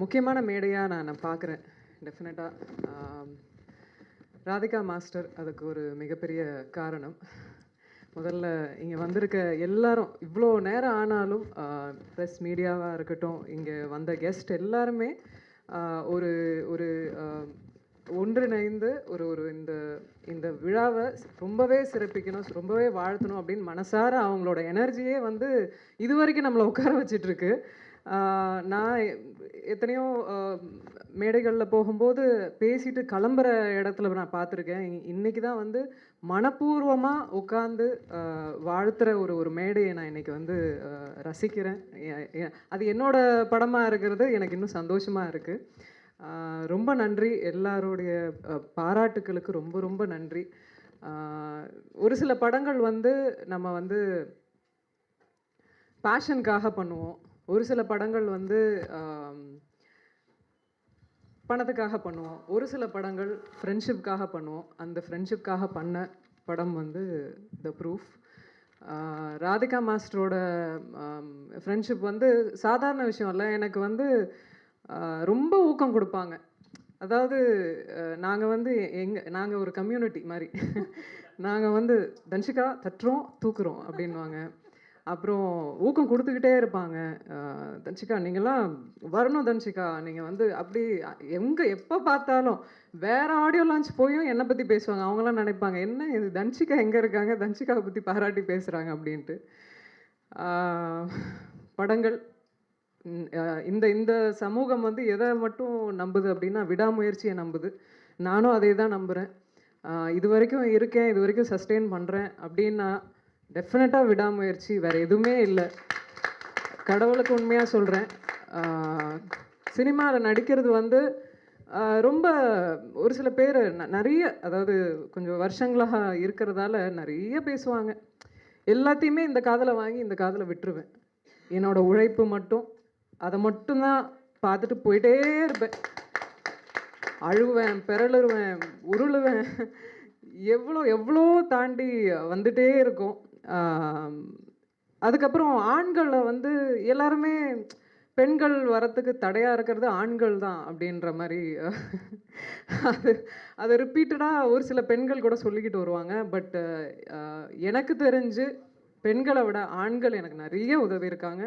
முக்கியமான மேடையாக நான் பார்க்குறேன். டெஃபினட்டாக ராதிகா மாஸ்டர் அதுக்கு ஒரு மிகப்பெரிய காரணம். முதல்ல இங்கே வந்திருக்க எல்லாரும் இவ்வளோ நேரம் ஆனாலும் ப்ரெஸ் மீடியாவாக இருக்கட்டும், இங்கே வந்த கெஸ்ட் எல்லாருமே ஒரு ஒரு ஒன்றிணைந்து ஒரு ஒரு இந்த இந்த விழாவை ரொம்பவே சிறப்பிக்கணும், ரொம்பவே வாழ்த்தணும் அப்படின்னு மனசார அவங்களோட எனர்ஜியே வந்து இது வரைக்கும் நம்மளை உட்கார வச்சிட்ருக்கு. நான் எத்தனையோ மேடைகளில் போகும்போது பேசிட்டு கிளம்புற இடத்துல நான் பார்த்துருக்கேன். இன்னைக்கு தான் வந்து மனப்பூர்வமாக உட்காந்து வாழ்த்துற ஒரு ஒரு மேடையை நான் இன்னைக்கு வந்து ரசிக்கிறேன். அது என்னோட படமாக இருக்கிறது எனக்கு இன்னும் சந்தோஷமாக இருக்குது. ரொம்ப நன்றி, எல்லாருடைய பாராட்டுக்களுக்கு ரொம்ப ரொம்ப நன்றி. ஒரு சில படங்கள் வந்து நம்ம வந்து பேஷனுக்காக பண்ணுவோம், ஒரு சில படங்கள் வந்து பணத்துக்காக பண்ணுவோம், ஒரு சில படங்கள் ஃப்ரெண்ட்ஷிப்காக பண்ணுவோம். அந்த ஃப்ரெண்ட்ஷிப்காக பண்ண படம் வந்து த ப்ரூஃப். ராதிகா மாஸ்டரோட ஃப்ரெண்ட்ஷிப் வந்து சாதாரண விஷயம் இல்லை. எனக்கு வந்து ரொம்ப ஊக்கம் கொடுப்பாங்க. அதாவது நாங்கள் வந்து நாங்கள் ஒரு கம்யூனிட்டி மாதிரி. நாங்கள் வந்து தன்ஷிகா தட்டுறோம் தூக்குறோம் அப்படின்வாங்க. அப்புறம் ஊக்கம் கொடுத்துக்கிட்டே இருப்பாங்க. தன்ஷிகா நீங்கள்லாம் வரணும், தன்ஷிகா நீங்கள் வந்து அப்படி எங்கே எப்போ பார்த்தாலும் வேறு ஆடியோ லான்ச் போயும் என்னை பற்றி பேசுவாங்க. அவங்களாம் நினைப்பாங்க என்ன இது தன்ஷிகா எங்கே இருக்காங்க, தன்ஷிகாவை பற்றி பாராட்டி பேசுகிறாங்க அப்படின்ட்டு. படங்கள் இந்த இந்த சமூகம் வந்து எதை மட்டும் நம்புது அப்படின்னா விடாமுயற்சியை நம்புது. நானும் அதே தான் நம்புகிறேன். இது வரைக்கும் இருக்கேன், இது வரைக்கும் சஸ்டெயின் பண்ணுறேன் அப்படின்னா டெஃபினட்டாக விடாமுயற்சி, வேறு எதுவுமே இல்லை. கடவுளுக்கு உண்மையாக சொல்கிறேன். சினிமாவில் நடிக்கிறது வந்து ரொம்ப ஒரு சில பேர் நிறைய, அதாவது கொஞ்சம் வருஷங்களாக இருக்கிறதால நிறைய பேசுவாங்க. எல்லாத்தையுமே இந்த காதில் வாங்கி இந்த காதில் விட்டுருவேன். என்னோட உழைப்பு மட்டும், அதை மட்டும்தான் பார்த்துட்டு போயிட்டே இருப்பேன். அழுவேன், பெரளுருவேன், உருளுவேன், எவ்வளோ எவ்வளோ தாண்டி வந்துட்டே இருக்கும். அதுக்கப்புறம் ஆண்களை வந்து எல்லாருமே பெண்கள் வரத்துக்கு தடையாக இருக்கிறது ஆண்கள் தான் அப்படின்ற மாதிரி அதை ரிப்பீட்டடாக ஒரு சில பெண்கள் கூட சொல்லிக்கிட்டு வருவாங்க. பட் எனக்கு தெரிஞ்சு பெண்களை விட ஆண்கள் எனக்கு நிறைய உதவி இருக்காங்க.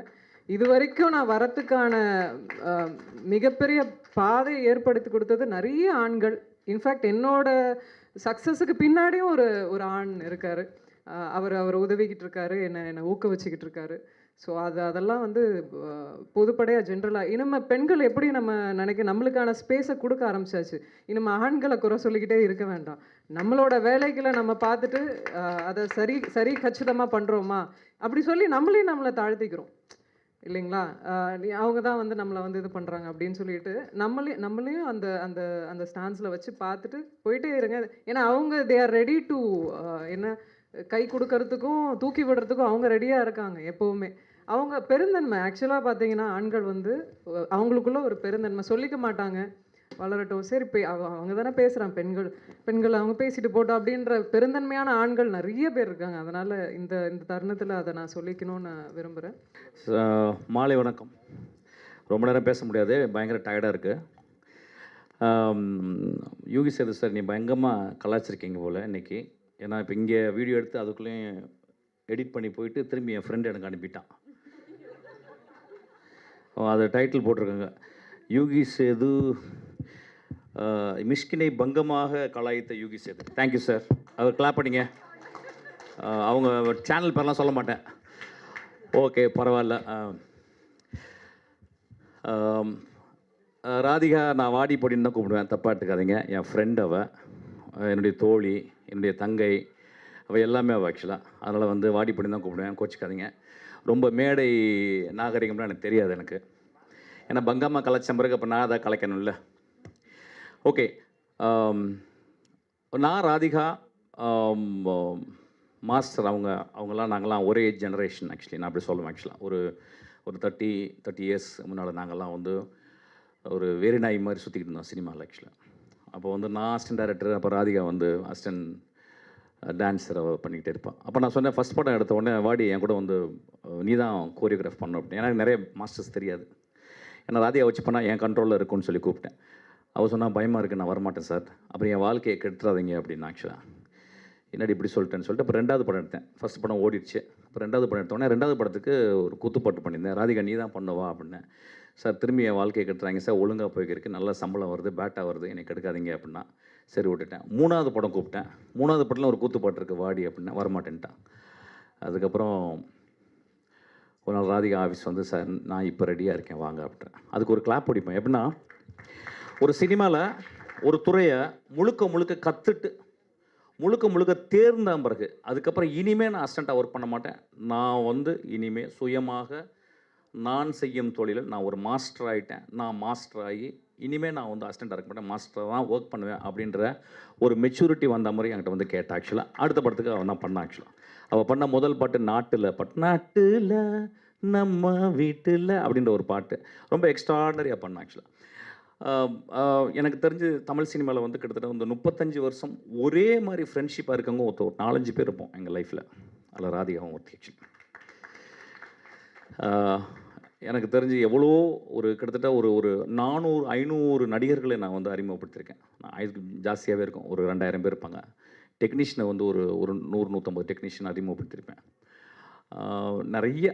இது வரைக்கும் நான் வரத்துக்கான மிகப்பெரிய பாதையை ஏற்படுத்தி கொடுத்தது நிறைய ஆண்கள். இன்ஃபேக்ட் என்னோட சக்ஸஸுக்கு பின்னாடியும் ஒரு ஒரு ஆண் இருக்கார். அவர் உதவிக்கிட்டு இருக்காரு, என்னை ஊக்குவிச்சுக்கிட்டு இருக்காரு. ஸோ அதெல்லாம் வந்து பொதுப்படையாக ஜென்ரலாக இனிமேல் பெண்கள் எப்படி நம்ம நம்மளுக்கான ஸ்பேஸை கொடுக்க ஆரம்பிச்சாச்சு. இனிமேல் ஆண்களை குறை சொல்லிக்கிட்டே இருக்க வேண்டாம். நம்மளோட வேலைகளை நம்ம பார்த்துட்டு அதை சரி கச்சிதமாக பண்ணுறோமா அப்படி சொல்லி நம்மளை தாழ்த்திக்கிறோம் இல்லைங்களா. அவங்க தான் வந்து நம்மளை வந்து இது பண்ணுறாங்க அப்படின்னு சொல்லிட்டு நம்மளையும் அந்த அந்த அந்த ஸ்டான்ஸில் வச்சு பார்த்துட்டு போயிட்டே இருங்க. ஏன்னா அவங்க தே ஆர் ரெடி டு என்ன கை கொடுக்கறதுக்கும் தூக்கி விடுறதுக்கும் அவங்க ரெடியாக இருக்காங்க எப்போவுமே. அவங்க பெருந்தன்மை ஆக்சுவலாக பார்த்தீங்கன்னா ஆண்கள் வந்து அவங்களுக்குள்ள ஒரு பெருந்தன்மை சொல்லிக்க மாட்டாங்க. வளரட்டும், சரி அவங்க தானே பேசுகிறாங்க, பெண்கள் அவங்க பேசிட்டு போட்டோம் அப்படின்ற பெருந்தன்மையான ஆண்கள் நிறைய பேர் இருக்காங்க. அதனால் இந்த இந்த தருணத்தில் அதை நான் சொல்லிக்கணும்னு விரும்புகிறேன். மாலை வணக்கம். ரொம்ப நேரம் பேச முடியாது, பயங்கர டயர்டாக இருக்குது. யோகி சேது சார், நீ பயங்கரமாக கலாச்சிருக்கீங்க போல் இன்றைக்கி. ஏன்னா இப்போ இங்கே வீடியோ எடுத்து அதுக்குள்ளேயும் எடிட் பண்ணி போயிட்டு திரும்பி என் ஃப்ரெண்டு எனக்கு அனுப்பிட்டான். அது டைட்டில் போட்டிருக்காங்க, யோகி சேது மிஷ்கினை பங்கமாக கலாய்த்த யோகி சேது. Thank you sir. அவர் கிளாப் பண்ணிங்க. அவங்க சேனல் பேரெலாம் சொல்ல மாட்டேன். ஓகே, பரவாயில்ல. ராதிகா நான் வாடி பொடின்னு தான் கூப்பிடுவேன், தப்பாக எடுத்துக்காதீங்க. என் ஃப்ரெண்ட் அவள், என்னுடைய தோழி, என்னுடைய தங்கை, அவள் எல்லாமே அவள் ஆக்சுவலாக. அதனால் வந்து வாடி பொடின்னு தான் கூப்பிடுவேன், கோச்சிக்காதீங்க. ரொம்ப மேடை நாகரிகம்லாம் எனக்கு தெரியாது எனக்கு. ஏன்னா பங்கம்மா கலைச்ச பிறகு அப்போ நான் அதை கலைக்கணும்ல. ஓகே, நான் ராதிகா மாஸ்டர் அவங்களாம் நாங்கள்லாம் ஒரே ஜெனரேஷன். ஆக்சுவலி நான் அப்படி சொல்லுவேன். ஆக்சுவலாக ஒரு 30 இயர்ஸ் முன்னால் நாங்கள்லாம் வந்து ஒரு வேறு நாய் மாதிரி சுற்றிக்கிட்டு இருந்தோம் சினிமாவில் ஆக்சுவலாக. அப்போ வந்து நான் அசிஸ்டன்ட் டைரக்டர், அப்போ ராதிகா வந்து அசிஸ்டன்ட் டான்ஸரை பண்ணிக்கிட்டே இருப்பான். அப்போ நான் சொன்னேன், ஃபஸ்ட் படம் எடுத்த உடனே வாடி என் கூட வந்து நீ தான் கோரியோகிராஃப் பண்ணணும் அப்படின்னு. எனக்கு நிறைய மாஸ்டர்ஸ் தெரியாது. ஏன்னா ராதிகா வச்சு பண்ணால் என் கண்ட்ரோலில் இருக்கும்னு சொல்லி கூப்பிட்டேன். அவள் சொன்னால் பயமாக இருக்குது, நான் வரமாட்டேன் சார், அப்புறம் என் வாழ்க்கையை கெட்டுறாதீங்க அப்படின்னு. ஆக்சுவலாக என்னடி இப்படி சொல்லிட்டேன்னு சொல்லிட்டு அப்புறம் 2வது படம் எடுத்தேன். ஃபஸ்ட் படம் ஓடிடுச்சு. அப்புறம் 2வது படம் எடுத்தோடனே 2வது படத்துக்கு ஒரு குத்துப்பாட்டு பண்ணியிருந்தேன். ராதிகா நீ தான் பண்ணுவா அப்படின்னேன். சார் திரும்பி என் வாழ்க்கையை கெட்டுறாங்க சார், ஒழுங்காக போய்க்கிருக்கு, நல்ல சம்பளம் வருது, பேட்டா வருது, என்னை கெடுக்காதீங்க அப்படின்னா சரி விட்டுட்டேன். 3வது படம் கூப்பிட்டேன். 3வது படத்தில் ஒரு கூத்துப்பாட்டு இருக்குது வாடி அப்படின்னா வரமாட்டேன்ட்டான். அதுக்கப்புறம் ஒரு நாள் ராதிகா ஆஃபீஸ் வந்து சார் நான் இப்போ ரெடியாக இருக்கேன் வாங்க அப்படின்றேன். அதுக்கு ஒரு கிளாப் பிடிப்பேன். எப்படின்னா ஒரு சினிமாவில் ஒரு துறையை முழுக்க முழுக்க கற்றுட்டு முழுக்க முழுக்க தேர்ந்த பிறகு அதுக்கப்புறம் இனிமேல் நான் அசிஸ்டண்ட்டாக ஒர்க் பண்ண மாட்டேன், நான் வந்து இனிமேல் சுயமாக நான் செய்யும் தொழிலில் நான் ஒரு மாஸ்டர் ஆகிட்டேன், நான் மாஸ்டர் ஆகி இனிமேல் நான் வந்து அசிஸ்டண்ட்டாக இருக்க மாட்டேன், மாஸ்டராக தான் ஒர்க் பண்ணுவேன் அப்படின்ற ஒரு மெச்சூரிட்டி வந்த மாதிரி என்கிட்ட வந்து கேட்டேன். ஆக்சுவலாக அடுத்த படத்துக்கு அவன் தான் பண்ணான். ஆக்சுவலாக அவள் பண்ண முதல் பாட்டு நாட்டில் நாட்டில் நம்ம வீட்டில் அப்படின்ற ஒரு பாட்டு ரொம்ப எக்ஸ்ட்ராடனரியாக பண்ணான். ஆக்சுவலாக எனக்கு தெரிஞ்சு தமிழ் சினிமாவில் வந்து கிட்டத்தட்ட வந்து 35 வருஷம் ஒரே மாதிரி ஃப்ரெண்ட்ஷிப்பாக இருக்கவங்க ஒரு 4-5 பேர் இருப்போம் எங்கள் லைஃப்பில். அதில் ராதிகாவும் ஒருத்தி. ஆக்சுவலி எனக்கு தெரிஞ்சு எவ்வளோ ஒரு கிட்டத்தட்ட ஒரு 400-500 நடிகர்களை நான் வந்து அறிமுகப்படுத்தியிருக்கேன். நான் அதுக்கு ஜாஸ்தியாகவே இருக்கும், ஒரு 2000 பேர் இருப்பாங்க. டெக்னீஷியனை வந்து ஒரு 100-150 டெக்னீஷியன் அறிமுகப்படுத்தியிருப்பேன். நிறைய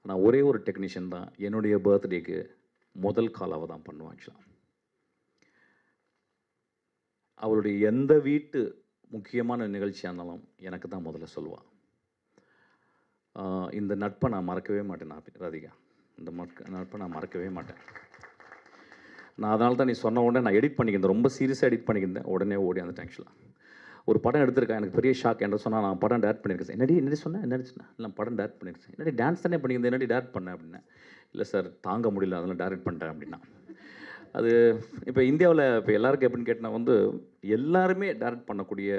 நான் ஒரே ஒரு டெக்னீஷியன் தான் என்னுடைய பர்த்டேக்கு முதல் கால் அவள் தான் பண்ணுவான். ஆக்சுவலாக அவளுடைய எந்த வீட்டு முக்கியமான நிகழ்ச்சியாக இருந்தாலும் எனக்கு தான் முதல்ல சொல்லுவாள். இந்த நட்பை நான் மறக்கவே மாட்டேன். ராதிகா இந்த நட்பை நான் மறக்கவே மாட்டேன். நான் அதனால தான் நீ சொன்ன உடனே நான் எடிட் பண்ணிக்கிறேன், ரொம்ப சீரியஸாக எடிட் பண்ணிக்கிறேன், உடனே ஓடி வந்துட்டேன். ஆக்சுவலாக ஒரு படம் எடுத்திருக்கேன், எனக்கு பெரிய ஷாக். என்ன சொன்னால் நான் படம் டேரக்ட் பண்ணியிருக்கேன். என்னடி சொன்னேன் இல்லை படம் டேரக்ட் பண்ணியிருக்கேன். என்னடி டான்ஸ் தானே பண்ணியிருந்தேன், என்னடி டேரக்ட் பண்ணேன் அப்படின்னா இல்லை சார் தாங்க முடியல அதெல்லாம் டேரக்ட் பண்ணிட்டேன் அப்படின்னா. அது இப்போ இந்தியாவில் இப்போ எல்லாருக்கும் எப்படின்னு கேட்டால் வந்து எல்லாருமே டேரக்ட் பண்ணக்கூடிய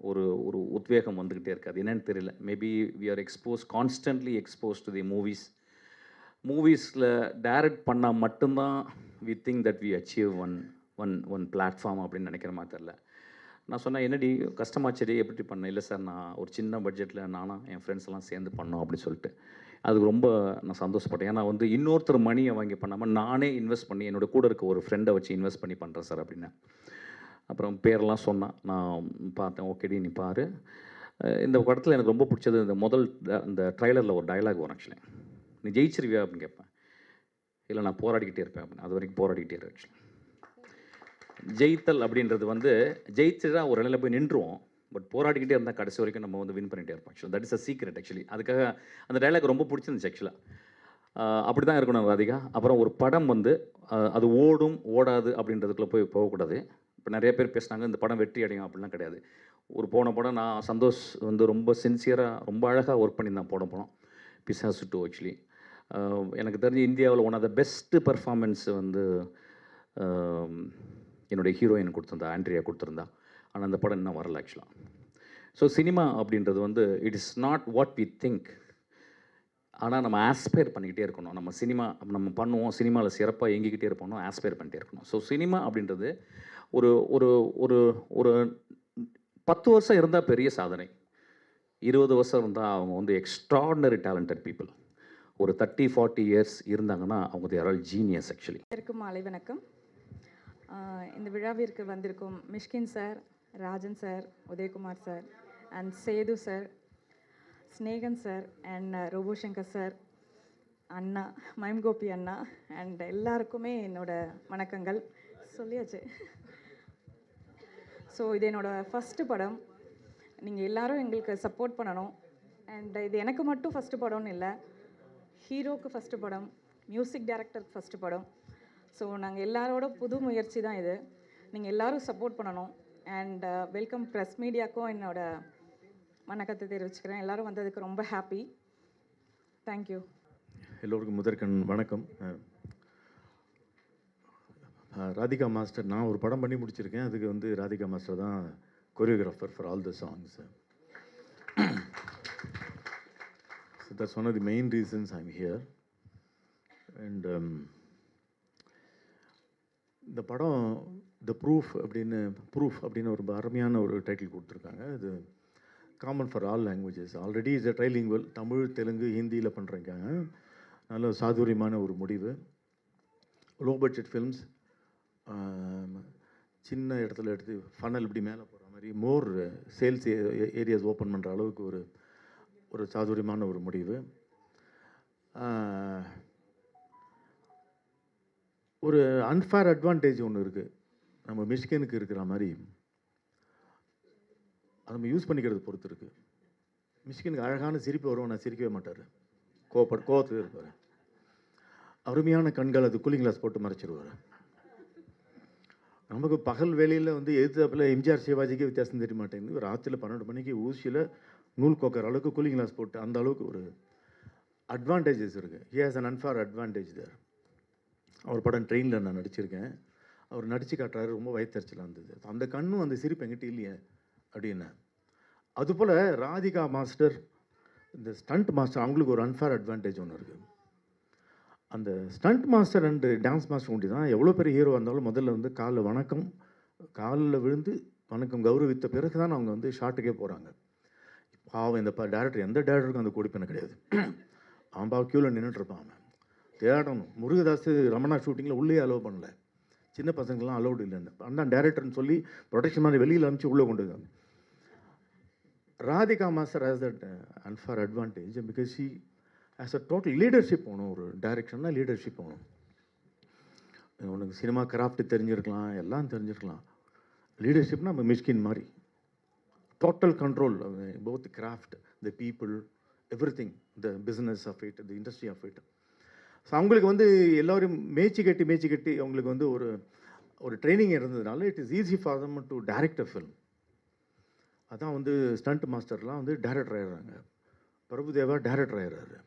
ஒரு ஒரு உத்வேகம் வந்துக்கிட்டே இருக்காது, என்னன்னு தெரியல. Maybe we are constantly expose to the மூவிஸில் டைரக்ட் பண்ணால் மட்டும்தான் we think that we achieve one platform அப்படின்னு நினைக்கிற மாதிரி தெரில. நான் சொன்னேன் என்னடி கஷ்டமாச்சடி எப்படி பண்ணேன், இல்லை சார் நான் ஒரு சின்ன பட்ஜெட்டில் நானும் என் ஃப்ரெண்ட்ஸ் எல்லாம் சேர்ந்து பண்ணோம் அப்படின்னு சொல்லிட்டு அதுக்கு ரொம்ப நான் சந்தோஷப்பட்டேன். ஏன்னா வந்து இன்னொருத்தர் மணியை வாங்கி பண்ணாமல் நானே இன்வெஸ்ட் பண்ணி என்னோடய கூட இருக்க ஒரு ஃப்ரெண்டை வச்சு இன்வெஸ்ட் பண்ணி பண்ணுறேன் சார் அப்படின்னு. அப்புறம் பேரெல்லாம் சொன்னான், நான் பார்த்தேன். ஓகேடி நீ பாரு. இந்த படத்தில் எனக்கு ரொம்ப பிடிச்சது இந்த ட்ரைலரில் ஒரு டயலாக் வரும். ஆக்சுவலி நீ ஜெயிச்சிருவியா அப்படின்னு கேட்பேன். இல்லை நான் போராடிக்கிட்டே இருப்பேன் அப்படின்னு. அது வரைக்கும் போராடிக்கிட்டே இருக்கேன். ஆக்சுவலி ஜெயித்தல் அப்படின்றது வந்து ஜெயிச்சுட்டா ஒரு நிலையில் போய் நின்றுவோம், பட் போராடிக்கிட்டே இருந்தால் கடைசி வரைக்கும் நம்ம வந்து வின் பண்ணிகிட்டே இருப்போம். Actually that is a secret. Actually அதுக்காக அந்த டைலாக் ரொம்ப பிடிச்சிருந்துச்சு. ஆக்சுவலாக அப்படி தான் இருக்கணும் ராதிகா. அப்புறம் ஒரு படம் வந்து அது ஓடும் ஓடாது அப்படின்றதுக்குள்ளே போகக்கூடாது. இப்போ நிறைய பேர் பேசுனாங்க இந்த படம் வெற்றி அடையும் அப்படிலாம் கிடையாது. ஒரு போன படம் நான் சந்தோஷ் வந்து ரொம்ப சின்சியராக ரொம்ப அழகாக ஒர்க் பண்ணியிருந்தான் போன படம் பிசாசு 2. ஆக்சுவலி எனக்கு தெரிஞ்சு இந்தியாவில் one of the best performance வந்து என்னுடைய ஹீரோயின் கொடுத்துருந்தா, ஆண்ட்ரியா கொடுத்துருந்தா. ஆனால் அந்த படம் இன்னும் வரல. ஆக்சுவலாக ஸோ சினிமா அப்படின்றது வந்து it is not what we think, ஆனால் நம்ம ஆஸ்பயர் பண்ணிக்கிட்டே இருக்கணும். நம்ம சினிமா நம்ம பண்ணுவோம், சினிமாவில் சிறப்பாக இயங்கிக்கிட்டே இருப்போம், ஆஸ்பயர் பண்ணிட்டே இருக்கணும். ஸோ சினிமா அப்படின்றது ஒரு ஒரு ஒரு ஒரு 10 வருஷம் இருந்தால் பெரிய சாதனை, 20 வருஷம் இருந்தால் அவங்க வந்து எக்ஸ்ட்ராடினரி டேலண்டட் பீப்புள். ஒரு 30-40 இயர்ஸ் இருந்தாங்கன்னா அவங்க தேர் ஆல் ஜீனியஸ். ஆக்சுவலி இருக்கும் மாலை வணக்கம். இந்த விழாவிற்கு வந்திருக்கும் Mysskin sir, Rajan sir, Udhayakumar sir and Sethu sir, Snehan sir and Robo Shankar sir, அண்ணா மைம்கோபி அண்ணா அண்ட் எல்லாருக்குமே என்னோட வணக்கங்கள் சொல்லியாச்சு. ஸோ இது என்னோடய ஃபஸ்ட்டு படம். நீங்கள் எல்லோரும் எங்களுக்கு சப்போர்ட் பண்ணணும். அண்ட் இது எனக்கு மட்டும் ஃபஸ்ட்டு படம்னு இல்லை, ஹீரோக்கு ஃபஸ்ட்டு படம், மியூசிக் டைரக்டருக்கு ஃபஸ்ட்டு படம். ஸோ நாங்கள் எல்லாரோட புது முயற்சி தான் இது. நீங்கள் எல்லோரும் சப்போர்ட் பண்ணணும். அண்ட் வெல்கம் ப்ரெஸ் மீடியாவுக்கும் என்னோட வணக்கத்தை தெரிவிச்சுக்கிறேன். எல்லோரும் வந்ததுக்கு ரொம்ப ஹாப்பி. தேங்க்யூ. எல்லோருக்கும் முதற்கண் வணக்கம். ராதிகா மாஸ்டர், நான் ஒரு படம் பண்ணி முடிச்சிருக்கேன். அதுக்கு வந்து ராதிகா மாஸ்டர் தான் choreographer for all the songs. So that's one of the main reasons I'm here. And இந்த படம் ப்ரூஃப் அப்படின்னு ஒரு அருமையான ஒரு டைட்டில் கொடுத்துருக்காங்க. இது common for all languages. Already is a trilingual, Tamil Telugu ஹிந்தியில் பண்ணுறீங்க. நல்ல சாதுரியமான ஒரு முடிவு. லோ பட்ஜெட் ஃபில்ம்ஸ், சின்ன இடத்துல எடுத்து ஃபனல் இப்படி மேலே போகிற மாதிரி மோர் சேல்ஸ் ஏரியாஸ் ஓப்பன் பண்ணுற அளவுக்கு ஒரு சாதுரியமான ஒரு முடிவு. ஒரு அன்ஃபேர் அட்வான்டேஜ் ஒன்று இருக்குது நம்ம மிஷ்கினுக்கு இருக்கிற மாதிரி, அதை நம்ம யூஸ் பண்ணிக்கிறது பொறுத்து இருக்குது. மிஷ்கினுக்கு அழகான சிரிப்பு வரும், நான் சிரிக்கவே மாட்டார், கோவத்துக்கு இருப்பார். அருமையான கண்கள், அது கூலிங் கிளாஸ் போட்டு மறைச்சிருவார். நமக்கு பகல் வேலையில் வந்து எதிர்த்தாப்பில் எம்ஜிஆர் சிவாஜிக்கே வித்தியாசம் தெரிய மாட்டேங்குது. ராத்திரியில் 12 மணிக்கு ஊசியில் நூல் கோக்கிற அளவுக்கு கூலிங் கிளாஸ் போட்டு அந்த அளவுக்கு ஒரு அட்வான்டேஜஸ் இருக்குது. He has an unfair advantage there. அவர் படம் ட்ரெயினில் நான் நடிச்சிருக்கேன். அவர் நடித்து காட்டுறாரு, ரொம்ப வயிற்றுச்சலாக இருந்தது. அந்த கண்ணும் அந்த சிரிப்பு எங்கிட்ட இல்லையே அப்படின்னு. அதுபோல் ராதிகா மாஸ்டர், இந்த ஸ்டண்ட் மாஸ்டர், அவங்களுக்கு ஒரு அன்ஃபேர் அட்வான்டேஜ் ஒன்று இருக்குது. அந்த stunt master and dance master ஒண்டி தான் எவ்வளோ பெரிய ஹீரோ இருந்தாலும் முதல்ல வந்து காலில் விழுந்து வணக்கம் கௌரவித்த பிறகு தான் அவங்க வந்து ஷாட்டுக்கே போகிறாங்க. பாவம் இந்த டேரக்டர், எந்த டேரக்டருக்கும் அந்த கொடுப்பின கிடையாது. அவன் பாவம் க்யூவில் நின்றுட்டுருப்பான். அவன் தேடணும். முருகதாஸ் ரமணா ஷூட்டிங்கில் உள்ளே அலோவ் பண்ணல, சின்ன பசங்கள்லாம் அலோவ்டு இல்லைன்னு. அதான் டேரக்டர்னு சொல்லி ப்ரொடெக்ஷன் மாதிரி வெளியில் அனுப்பிச்சு உள்ளே கொண்டு வந்தாங்க. Radhika master has that unfair advantage because she as a total leadership போகணும். ஒரு டைரக்ஷன்னா லீடர்ஷிப் போகணும். உனக்கு சினிமா கிராஃப்ட் தெரிஞ்சிருக்கலாம், எல்லாம் தெரிஞ்சிருக்கலாம். லீடர்ஷிப்னா நம்ம மிஷ்கின் மாதிரி total control both craft, the people, everything, the business of it, the industry of it. So அவங்களுக்கு வந்து எல்லோரும் மேய்ச்சி கட்டி அவங்களுக்கு வந்து ஒரு ட்ரைனிங் இருந்ததுனால it is easy for them to direct a film. அதான் வந்து ஸ்டண்ட் மாஸ்டர்லாம் வந்து டைரக்டர் ஆகிடுறாங்க. பிரபுதேவா டைரக்டர் ஆகிடுறாரு.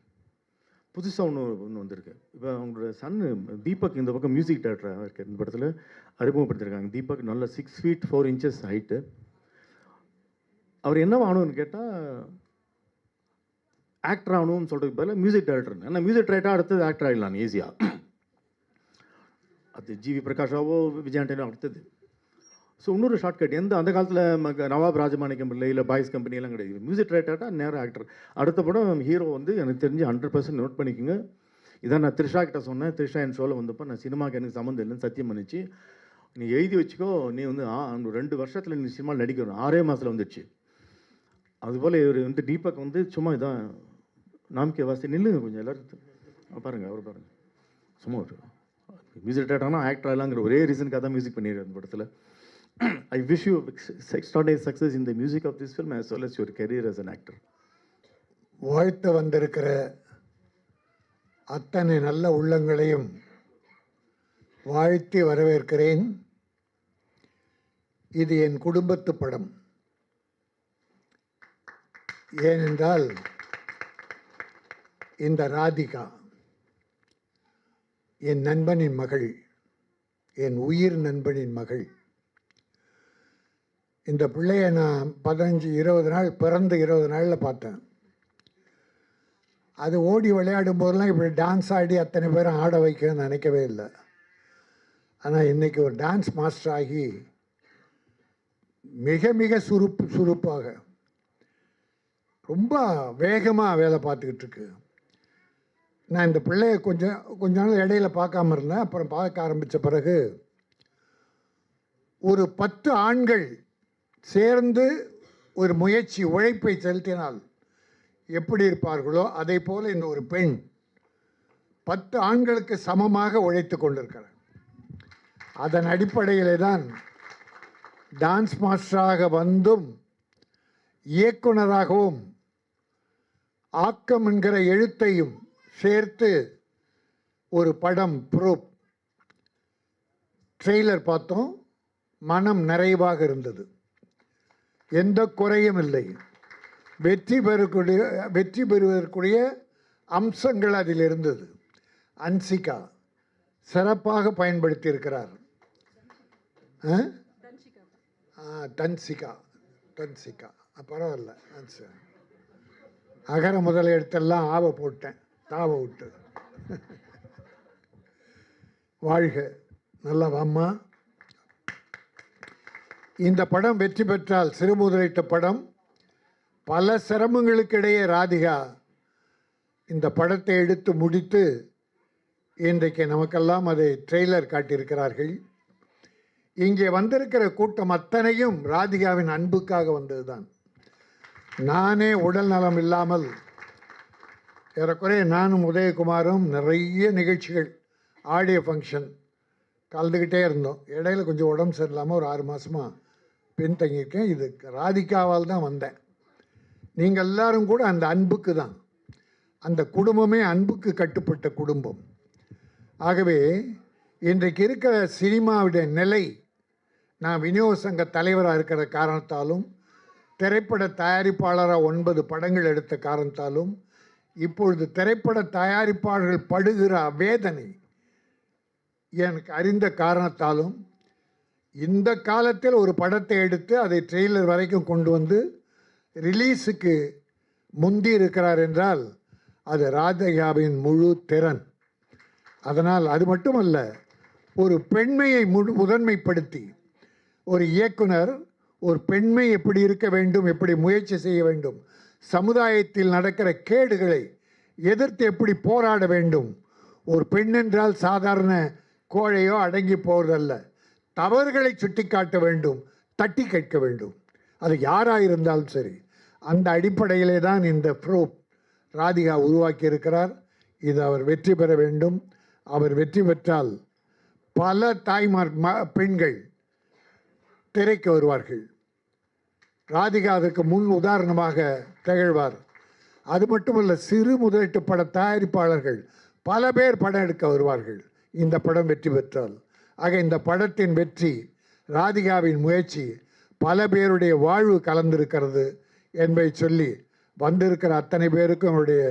புதுசாக ஒன்று வந்திருக்கு. இப்போ அவங்களோட சன்னு தீபக் இந்த பக்கம் மியூசிக் டைரக்டராக இருக்கார். இந்த படத்தில் அறிமுகப்படுத்திருக்காங்க. தீபக் நல்ல 6 feet 4 inches ஹைட்டு. அவர் என்ன ஆகணும்னு கேட்டால் ஆக்டர் ஆகணும்னு சொல்கிறதுக்கு பதிலாக மியூசிக் டைரக்டர். ஏன்னா மியூசிக் டைரக்டராக அடுத்தது ஆக்டர் ஆகிடலாம் ஈஸியாக. அது ஜிவி பிரகாஷாவோ விஜயாண்டனோ அடுத்தது. ஸோ இன்னொரு ஷார்ட்கட் அந்த காலத்தில் நவாப் ராஜமாணிக்கம் பிள்ளை இல்லை பாய்ஸ் கம்பெனியெல்லாம் கிடையாது. மியூசிக் டைரக்டராக நேரம் ஆக்டர். அடுத்த படம் ஹீரோ வந்து எனக்கு தெரிஞ்சு 100% நோட் பண்ணிக்கோங்க. இதான் நான் த்ரிஷா கிட்ட சொன்னேன். த்ரிஷா என் ஷோவில் வந்தப்போ நான் சினிமாவுக்கு எனக்கு சம்மந்தம் இல்லைன்னு சத்தியம் பண்ணிச்சு. நீ எழுதி வச்சுக்கோ, நீ வந்து 2 வருஷத்தில் நீ சினிமாவில் நடிக்கணும். 6 மாதத்தில் வந்துடுச்சு. அதுபோல் இவர் வந்து தீபக் வந்து சும்மா இதான் நாம்கே வாசி நில்லுங்க கொஞ்சம் எல்லோரும் பாருங்கள். அவர் பாருங்கள், சும்மா ஒரு மியூசிக் டைரக்டர்னா ஆக்டர் ஆகலாங்கிற ஒரே ரீசனுக்காக தான் மியூசிக் பண்ணிடுறேன் அந்த படத்தில். I wish you extraordinary success in the music of this film as well as your career as an actor. வாழ்த்து வந்திருக்கிற அத்தனை நல்ல உள்ளங்களையும் வாழ்த்தி வரவேற்கிறேன். இது என் குடும்பத்து படம். ஏனென்றால் இந்த ராதிகா என் நண்பனின் மகள், என் உயிர் நண்பனின் மகள். இந்த பிள்ளையை நான் 15-20 நாள் பிறந்து 20 நாளில் பார்த்தேன். அது ஓடி விளையாடும் போதெல்லாம் இப்படி டான்ஸ் ஆடி அத்தனை பேரும் ஆட வைக்கணும்னு நினைக்கவே இல்லை. ஆனால் இன்றைக்கி ஒரு டான்ஸ் மாஸ்டர் ஆகி மிக மிக சுறுப்பாக ரொம்ப வேகமாக வேலை பார்த்துக்கிட்டு இருக்கு. நான் இந்த பிள்ளையை கொஞ்ச நாள் இடையில பார்க்காம இருந்தேன். அப்புறம் பார்க்க ஆரம்பித்த பிறகு ஒரு 10 ஆண்கள் சேர்ந்து ஒரு முயற்சி உழைப்பை செலுத்தினால் எப்படி இருப்பார்களோ அதை போல இந்த ஒரு பெண் 10 ஆண்களுக்கு சமமாக உழைத்து கொண்டிருக்கிறார். அதன் அடிப்படையிலே தான் டான்ஸ் மாஸ்டராக வந்தும் இயக்குனராகவும் ஆக்கம் என்கிற எழுத்தையும் சேர்த்து ஒரு படம் ப்ரூப் ட்ரெய்லர் பார்த்தோம். மனம் நிறைவாக இருந்தது. எந்த குறையும் இல்லை. வெற்றி பெறுவதற்குரிய அம்சங்கள் அதில் இருந்தது. அன்சிகா சிறப்பாக பயன்படுத்தி இருக்கிறார். தன்சிகா பரவாயில்ல. அகர முதல எடுத்தெல்லாம் ஆவ போட்டேன், தாவ விட்டு. வாழ்க, நல்லா வாம்மா. இந்த படம் வெற்றி பெற்றால், சிறுமுதலிட்ட படம், பல சிரமங்களுக்கு இடையே ராதிகா இந்த படத்தை எடுத்து முடித்து இன்றைக்கு நமக்கெல்லாம் அதை ட்ரெய்லர் காட்டியிருக்கிறார்கள். இங்கே வந்திருக்கிற கூட்டம் அத்தனையும் ராதிகாவின் அன்புக்காக வந்ததுதான். நானே உடல் நலம் இல்லாமல் ஏறக்குறைய நானும் உதயகுமாரும் நிறைய நிகழ்ச்சிகள், ஆடியோ ஃபங்க்ஷன் கலந்துக்கிட்டே இருந்தோம். இடையில கொஞ்சம் உடம்பு சரியில்லாமல் ஒரு 6 மாதமாக பின்தங்கியிருக்கேன். இது ராதிகாவால் தான் வந்தேன். நீங்கள் எல்லாரும் கூட அந்த அன்புக்கு தான், அந்த குடும்பமே அன்புக்கு கட்டுப்பட்ட குடும்பம். ஆகவே இன்றைக்கு இருக்கிற சினிமாவுடைய நிலை, நான் விநியோக சங்க தலைவராக இருக்கிற காரணத்தாலும், திரைப்பட தயாரிப்பாளராக 9 படங்கள் எடுத்த காரணத்தாலும், இப்பொழுது திரைப்பட தயாரிப்பாளர்கள் படுகிற வேதனை எனக்கு அறிந்த காரணத்தாலும், இந்த காலத்தில் ஒரு படத்தை எடுத்து அதை ட்ரெய்லர் வரைக்கும் கொண்டு வந்து ரிலீஸுக்கு முந்தி இருக்கிறார் என்றால் அது ராதிகாவின் முழு திறன். அதனால் அது மட்டுமல்ல, ஒரு பெண்மையை முதன்மைப்படுத்தி ஒரு இயக்குனர் ஒரு பெண்மை எப்படி இருக்க வேண்டும், எப்படி முயற்சி செய்ய வேண்டும், சமுதாயத்தில் நடக்கிற கேடுகளை எதிர்த்து எப்படி போராட வேண்டும். ஒரு பெண் என்றால் சாதாரண கோழையோ அடங்கி போவதல்ல, தவறுகளை சுட்டி காட்ட வேண்டும், தட்டி கேட்க வேண்டும், அது யாராக இருந்தாலும் சரி. அந்த அடிப்படையிலே தான் இந்த ப்ரூப் ராதிகா உருவாக்கி இருக்கிறார். இது அவர் வெற்றி பெற வேண்டும். அவர் வெற்றி பெற்றால் பல தாய்மார் பெண்கள் திரைக்கு வருவார்கள். ராதிகா அதற்கு முன் உதாரணமாக திகழ்வார். அது மட்டுமல்ல, சிறு முதலீட்டு பட தயாரிப்பாளர்கள் பல பேர் படம் எடுக்க வருவார்கள் இந்த படம் வெற்றி பெற்றால். ஆக இந்த படத்தின் வெற்றி, ராதிகாவின் முயற்சி, பல பேருடைய வாழ்வு கலந்திருக்கிறது என்பதை சொல்லி வந்திருக்கிற அத்தனை பேருக்கும் என்னுடைய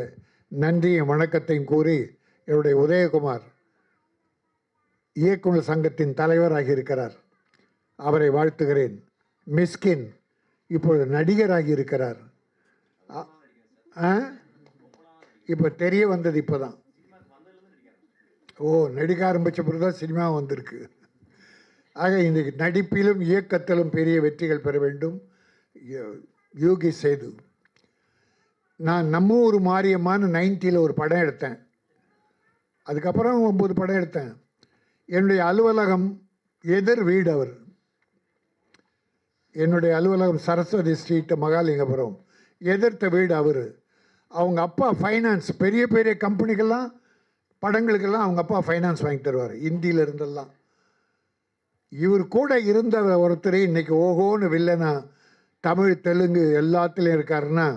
நன்றியும் வணக்கத்தையும் கூறி, என்னுடைய உதயகுமார் இயக்குனர் சங்கத்தின் தலைவராகி இருக்கிறார், அவரை வாழ்த்துகிறேன். மிஸ்கின் இப்பொழுது நடிகராகி இருக்கிறார். இப்போ தெரிய வந்தது இப்போ தான். ஓ, நடிக்க ஆரம்பித்த பிறகு தான் சினிமா வந்திருக்கு. ஆக இன்றைக்கு நடிப்பிலும் இயக்கத்திலும் பெரிய வெற்றிகள் பெற வேண்டும். யோகி சேது, நான் நம்ம ஊர் மாரியம்மான்னு 90s ஒரு படம் எடுத்தேன். அதுக்கப்புறம் 9 படம் எடுத்தேன். என்னுடைய அலுவலகம் எதிர் வீடு அவர். என்னுடைய அலுவலகம் சரஸ்வதி ஸ்ட்ரீட்டு மகாலிங்கபுரம், எதிர்த்த வீடு அவர். அவங்க அப்பா ஃபைனான்ஸ், பெரிய பெரிய கம்பெனிக்கெல்லாம் படங்களுக்கெல்லாம் அவங்க அப்பா ஃபைனான்ஸ் வாங்கி தருவார், இந்தியில் இருந்தெல்லாம். இவர் கூட இருந்த ஒருத்தர் இன்றைக்கி ஓஹோன்னு வில்லனா தமிழ் தெலுங்கு எல்லாத்துலேயும் இருக்காருன்னா,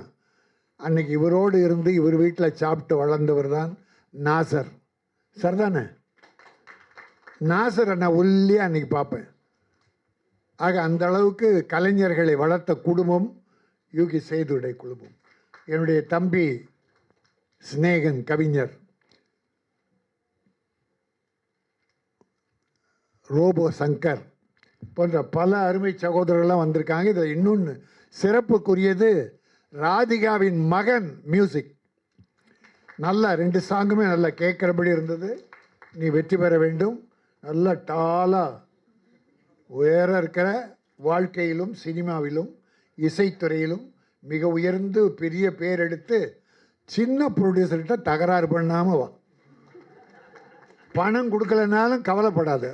அன்றைக்கி இவரோடு இருந்து இவர் வீட்டில் சாப்பிட்டு வளர்ந்தவர் தான் நாசர். சரிதானே? நாசரை நான் ஒல்லியாக அன்றைக்கி பார்ப்பேன். ஆக அந்த அளவுக்கு கலைஞர்களை வளர்த்த குடும்பம் யூகி சேதுடைய குடும்பம். என்னுடைய தம்பி சிநேகன் கவிஞர், ரோபோ சங்கர் போன்ற பல அருமை சகோதரர்கள்லாம் வந்திருக்காங்க. இதில் இன்னொன்று சிறப்புக்குரியது, ராதிகாவின் மகன் மியூசிக். நல்லா 2 சாங்குமே நல்லா கேட்குறபடி இருந்தது. நீ வெற்றி பெற வேண்டும். நல்லா டாலாக உயர இருக்கிற வாழ்க்கையிலும் சினிமாவிலும் இசைத்துறையிலும் மிக உயர்ந்து பெரிய பேர் எடுத்து சின்ன ப்ரொடியூசர்கிட்ட தகராறு பண்ணாமல் வா. பணம் கொடுக்கலனாலும் கவலைப்படாத.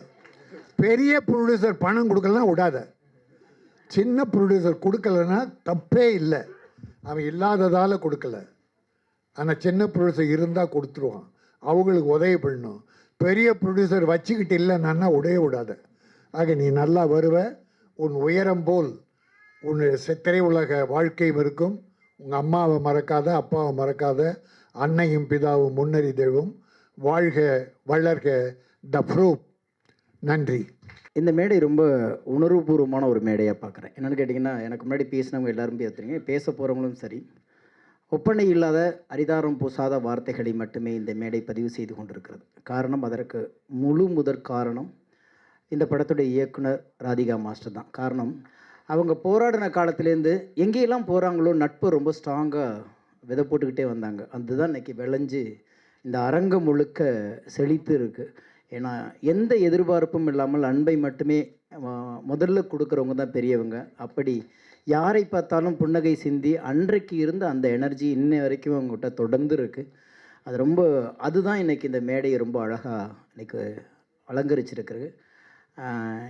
பெரிய ப்ரொடியூசர் பணம் கொடுக்கலனா விடாத. சின்ன ப்ரொடியூசர் கொடுக்கலன்னா தப்பே இல்லை, அவன் இல்லாததால் கொடுக்கல. ஆனால் சின்ன ப்ரொடியூசர் இருந்தால் கொடுத்துருவான். அவங்களுக்கு உதவி பண்ணணும். பெரிய ப்ரொடியூசர் வச்சுக்கிட்டு இல்லைன்னா உடைய விடாத. ஆக நீ நல்லா வருவ. உன் உயரம் போல் உன்னுடைய திரையுலக வாழ்க்கையும் இருக்கும். உங்கள் அம்மாவை மறக்காத, அப்பாவை மறக்காத. அன்னையும் பிதாவும் முன்னறி தெய்வம். வாழ்க வளர்க த ப்ரூப். நன்றி. இந்த மேடை ரொம்ப உணர்வுபூர்வமான ஒரு மேடையாக பார்க்குறேன். என்னென்னு கேட்டிங்கன்னா, எனக்கு முன்னாடி பேசினவங்க எல்லாரும் பேசுகிறீங்க, பேச போகிறவங்களும் சரி, ஒப்பனை இல்லாத அரிதாரம் பூசாத வார்த்தைகளை மட்டுமே இந்த மேடை பதிவு செய்து கொண்டிருக்கிறது. காரணம், அதற்கு முழு முதற் காரணம் இந்த படத்துடைய இயக்குனர் ராதிகா மாஸ்டர் தான். காரணம், அவங்க போராடின காலத்துலேருந்து எங்கேயெல்லாம் போகிறாங்களோ நட்பு ரொம்ப ஸ்ட்ராங்காக விதை போட்டுக்கிட்டே வந்தாங்க. அதுதான் இன்றைக்கி விளைஞ்சு இந்த அரங்கம் முழுக்க செழித்து இருக்குது. ஏன்னா எந்த எதிர்பார்ப்பும் இல்லாமல் அன்பை மட்டுமே முதல்ல கொடுக்குறவங்க தான் பெரியவங்க. அப்படி யாரை பார்த்தாலும் புன்னகை சிந்தி அன்றைக்கு இருந்த அந்த எனர்ஜி இன்னை வரைக்கும் அவங்ககிட்ட தொடர்ந்து இருக்குது. அது ரொம்ப அதுதான் இன்றைக்கி இந்த மேடையை ரொம்ப அழகாக இன்றைக்கி அலங்கரிச்சிருக்குது.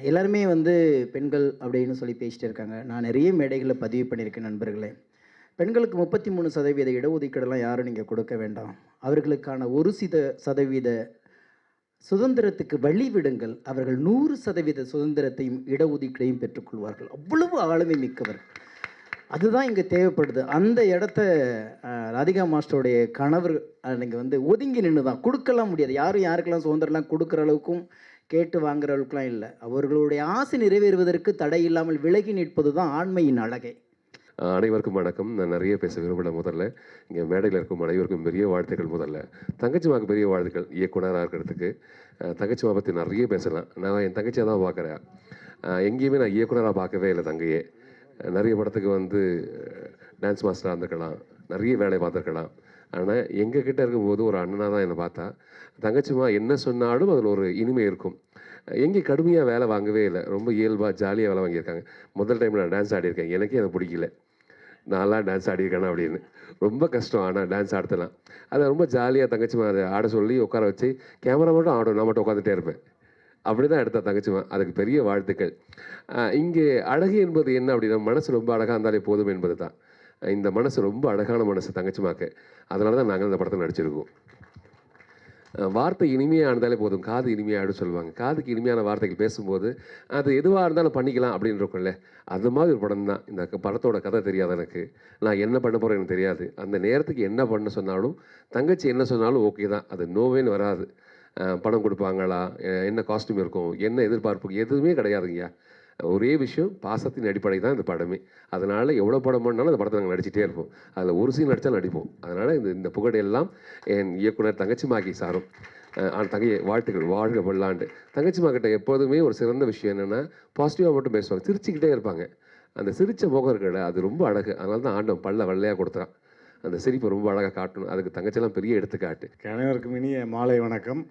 எல்லாருமே வந்து பெண்கள் அப்படின்னு சொல்லி பேசிகிட்டு இருக்காங்க. நான் நிறைய மேடைகளில் பதிவு பண்ணியிருக்கேன் நண்பர்களே. பெண்களுக்கு 33% இடஒதுக்கீடெல்லாம் யாரும் நீங்கள் கொடுக்க வேண்டாம். அவர்களுக்கான 1% சுதந்திரத்துக்கு வழி விடுங்கள். அவர்கள் 100% சுதந்திரத்தையும் இடஒதுக்கீடையும் பெற்றுக்கொள்வார்கள். அவ்வளவு ஆளுமை மிக்கவர். அதுதான் இங்கே தேவைப்படுது. அந்த இடத்த ராதிகா மாஸ்டருடைய கணவர் நீங்கள் வந்து ஒதுங்கி நின்று தான் கொடுக்கலாம் முடியாது. யாரும் யாருக்கெல்லாம் சுதந்திரம்லாம் கொடுக்குற அளவுக்கும் கேட்டு வாங்குற அளவுக்குலாம் இல்லை. அவர்களுடைய ஆசை நிறைவேறுவதற்கு தடை இல்லாமல் விலகி நிற்பது தான் ஆண்மையின் அழகே. அனைவருக்கும் வணக்கம். நான் நிறைய பேச விரும்பல. முதல்ல இங்கே மேடையில் இருக்கும் அனைவருக்கும் பெரிய வாழ்த்துக்கள். முதல்ல தங்கச்சிமாவுக்கு பெரிய வாழ்த்துக்கள். இயக்குனராக இருக்கிறதுக்கு தங்கச்சிமா பற்றி நிறைய பேசலாம். நான் என் தங்கச்சியாக தான் பார்க்குறேன். எங்கேயுமே நான் இயக்குனராக பார்க்கவே இல்லை தங்கையே. நிறைய படத்துக்கு வந்து டான்ஸ் மாஸ்டராக இருந்திருக்கலாம், நிறைய வேலை பார்த்துருக்கலாம். ஆனால் எங்கள் கிட்டே இருக்கும்போது ஒரு அண்ணனாக தான் என்னை பார்த்தா. தங்கச்சிமா என்ன சொன்னாலும் அதில் ஒரு இனிமை இருக்கும். எங்கேயும் கடுமையாக வேலை வாங்கவே இல்லை. ரொம்ப இயல்பாக ஜாலியாக வேலை வாங்கியிருக்காங்க. முதல் டைம் நான் டான்ஸ் ஆடியிருக்கேன். எனக்கே அதை பிடிக்கல. நான்லாம் டான்ஸ் ஆடியிருக்கேனா அப்படின்னு. ரொம்ப கஷ்டம். ஆனால் டான்ஸ் ஆடுத்தலாம். அதை ரொம்ப ஜாலியாக தங்கச்சிமா அதை ஆட சொல்லி உட்கார வச்சு கேமரா மட்டும் ஆடும், நான் மட்டும் உட்காந்துட்டே இருப்பேன். அப்படி தான் எடுத்தா தங்கச்சிமா. அதுக்கு பெரிய வாழ்த்துக்கள். இங்கே அழகு என்பது என்ன அப்படின்னா, மனசு ரொம்ப அழகாக இருந்தாலே போதும் என்பது தான். இந்த மனசு ரொம்ப அழகான மனசு தங்கச்சிமாக்கு. அதனால தான் நாங்கள் இந்த படத்தில் நடிச்சிருக்கோம். வார்த்தை இனிமையாக இருந்தாலே போதும், காது இனிமையாகிடும் சொல்லுவாங்க. காதுக்கு இனிமையான வார்த்தைகள் பேசும்போது அது எதுவாக இருந்தாலும் பண்ணிக்கலாம் அப்படின்னு இருக்கும்ல. அது மாதிரி ஒரு படம் தான். இந்த படத்தோட கதை தெரியாது எனக்கு. நான் என்ன பண்ண போகிறேன் எனக்கு தெரியாது. அந்த நேரத்துக்கு என்ன பண்ண சொன்னாலும் தங்கச்சி என்ன சொன்னாலும் ஓகே தான். அது நோவேன்னு வராது. பணம் கொடுப்பாங்களா, என்ன காஸ்ட்யூம் இருக்கும், என்ன எதிர்பார்ப்பு, எதுவுமே கிடையாதுங்கய்யா. ஒரே விஷயம், பாசத்தின் அடிப்படை தான் இந்த படமே. அதனால் எவ்வளோ படம் பண்ணாலும் அந்த படத்தை நாங்கள் நடிச்சிட்டே இருப்போம். அதில் ஒரு சீன் நடித்தாலும் நடிப்போம். அதனால் இந்த புகழையெல்லாம் என் இயக்குனர் தங்கச்சிமாக்கி சாரும். தங்கையை வாழ்த்துக்கள், வாழ்க பல்லாண்டு. தங்கச்சிமாக்கிட்ட எப்போதுமே ஒரு சிறந்த விஷயம் என்னென்னா, பாசிட்டிவாக மட்டும் பேசுவாங்க, சிரிச்சுக்கிட்டே இருப்பாங்க. அந்த சிரித்த முகம் இருக்கல, அது ரொம்ப அழகு. அதனால தான் ஆண்டவன் பல்ல வெள்ளையாக கொடுத்துறான். அந்த சிரிப்பை ரொம்ப அழகாக காட்டணும். அதுக்கு தங்கச்சியெல்லாம் பெரிய எடுத்துக்காட்டு. அனைவருக்கும் இனிய மாலை வணக்கம்.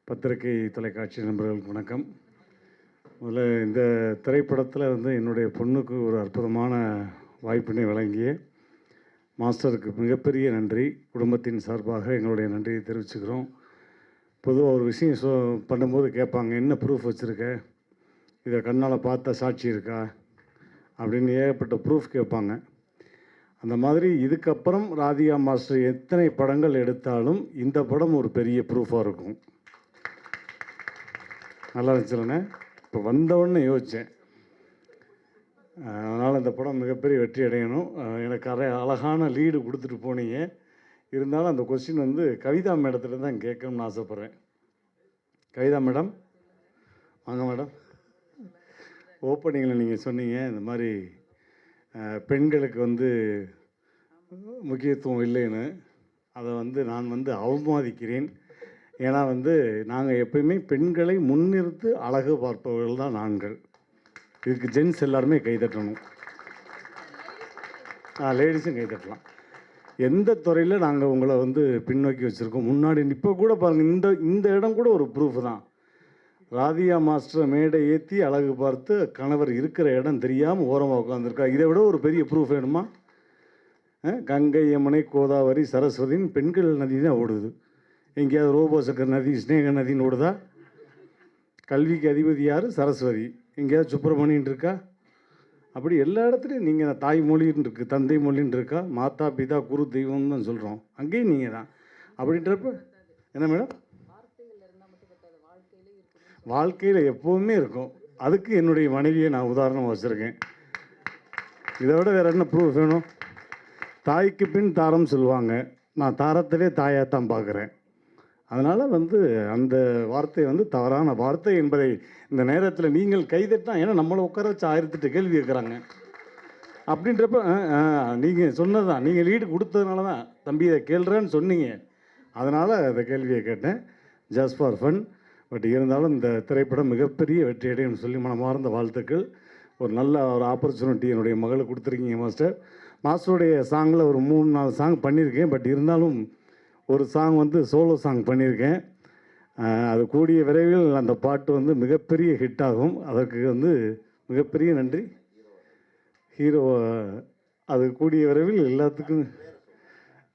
பத்திரிகை தொலைக்காட்சி நண்பர்களுக்கு வணக்கம். முதல்ல இந்த திரைப்படத்தில் வந்து என்னுடைய பொண்ணுக்கு ஒரு அற்புதமான வாய்ப்பினை வழங்கிய மாஸ்டருக்கு மிகப்பெரிய நன்றி. குடும்பத்தின் சார்பாக எங்களுடைய நன்றியை தெரிவிச்சுக்கிறோம். பொதுவாக ஒரு விஷயம் பண்ணும்போது கேட்பாங்க, என்ன ப்ரூஃப் வச்சுருக்க, இதை கண்ணால் பார்த்த சாட்சி இருக்கா அப்படின்னு ஏகப்பட்ட ப்ரூஃப் கேட்பாங்க. அந்த மாதிரி இதுக்கப்புறம் ராதிகா மாஸ்டர் எத்தனை படங்கள் எடுத்தாலும் இந்த படம் ஒரு பெரிய ப்ரூஃபாக இருக்கும். நல்லா இருந்துச்சுல்லண்ணே. இப்போ வந்தவுடனே யோசித்தேன். அதனால் இந்த படம் மிகப்பெரிய வெற்றி அடையணும். எனக்கு அழகான லீடு கொடுத்துட்டு போனீங்க. இருந்தாலும் அந்த கொஸ்டின் வந்து கவிதா மேடத்தில் தான் கேட்கணும்னு ஆசைப்பட்றேன். கவிதா மேடம் வாங்க மேடம். ஓப்பனிங்கில் நீங்கள் சொன்னீங்க இந்த மாதிரி பெண்களுக்கு வந்து முக்கியத்துவம் இல்லைன்னு. அதை வந்து நான் வந்து அவமதிக்கிறேன். ஏன்னா வந்து நாங்கள் எப்பயுமே பெண்களை முன்னிறுத்து அழகு பார்ப்பவர்கள் தான் நாங்கள். இதுக்கு ஜென்ஸ் எல்லாருமே கைதட்டணும். லேடிஸும் கைதட்டலாம். எந்த துறையில் நாங்கள் உங்களை வந்து பின்னோக்கி வச்சுருக்கோம். முன்னாடி இப்போ கூட பாருங்கள், இந்த இடம் கூட ஒரு ப்ரூஃப் தான். ராதிகா மாஸ்டர் மேடை ஏற்றி அழகு பார்த்து கணவர் இருக்கிற இடம் தெரியாமல் ஓரமாக உட்காந்துருக்கா. இதை விட ஒரு பெரிய ப்ரூஃப் வேணுமா? கங்கை, யமுனை, கோதாவரி, சரஸ்வதின்னு பெண்கள் நதி தான் ஓடுது. எங்கேயாவது ரோபோசக்கர் நதி, ஸ்னேக நதின்னு ஓடுதா? கல்விக்கு அதிபதி யார்? சரஸ்வதி. எங்கேயாவது சுப்பிரமணியன் இருக்கா? அப்படி எல்லா இடத்துலையும் நீங்கள் தாய்மொழின்னு இருக்குது, தந்தை மொழின்னு இருக்கா, மாதா பிதா குரு தெய்வம்னு தான் சொல்கிறோம். அங்கேயும் நீங்கள் தான். அப்படின்றப்ப என்ன மேடம்? வாழ்க்கையில் எப்போவுமே இருக்கும். அதுக்கு என்னுடைய மனைவியை நான் உதாரணம் வச்சுருக்கேன். இதை விட வேறு என்ன ப்ரூஃப் வேணும்? தாய்க்கு பின் தாரம் சொல்லுவாங்க. நான் தாரத்திலே தாயாக தான் பார்க்குறேன். அதனால் வந்து அந்த வார்த்தை வந்து தவறான வார்த்தை என்பதை இந்த நேரத்தில் நீங்கள் கைதட்டினா, ஏன்னா நம்மளை உட்கார வச்சு 1008 கேள்வி கேட்குறாங்க. அப்படின்றப்ப நீங்கள் சொன்னது தான், நீங்கள் லீடு கொடுத்ததுனால தான் தம்பி இதை கேள்றேன்னு சொன்னீங்க. அதனால் அந்த கேள்வியை கேட்டேன். Just for fun. பட் இருந்தாலும் இந்த திரைப்படம் மிகப்பெரிய வெற்றி அடையும்னு சொல்லி மனமார்ந்த வாழ்த்துக்கள். ஒரு நல்ல ஒரு ஆப்பர்ச்சுனிட்டி என்னுடைய மகளுக்கு கொடுத்துருக்கீங்க மாஸ்டர். மாஸ்டருடைய சாங்கில் ஒரு 3-4 சாங் பண்ணியிருக்கேன். பட் இருந்தாலும் ஒரு சாங் வந்து சோலோ சாங் பண்ணியிருக்கேன். அது கூடிய விரைவில் அந்த பாட்டு வந்து மிகப்பெரிய ஹிட் ஆகும். அதற்கு வந்து மிகப்பெரிய நன்றி. ஹீரோ அது கூடிய விரைவில் எல்லாத்துக்கும்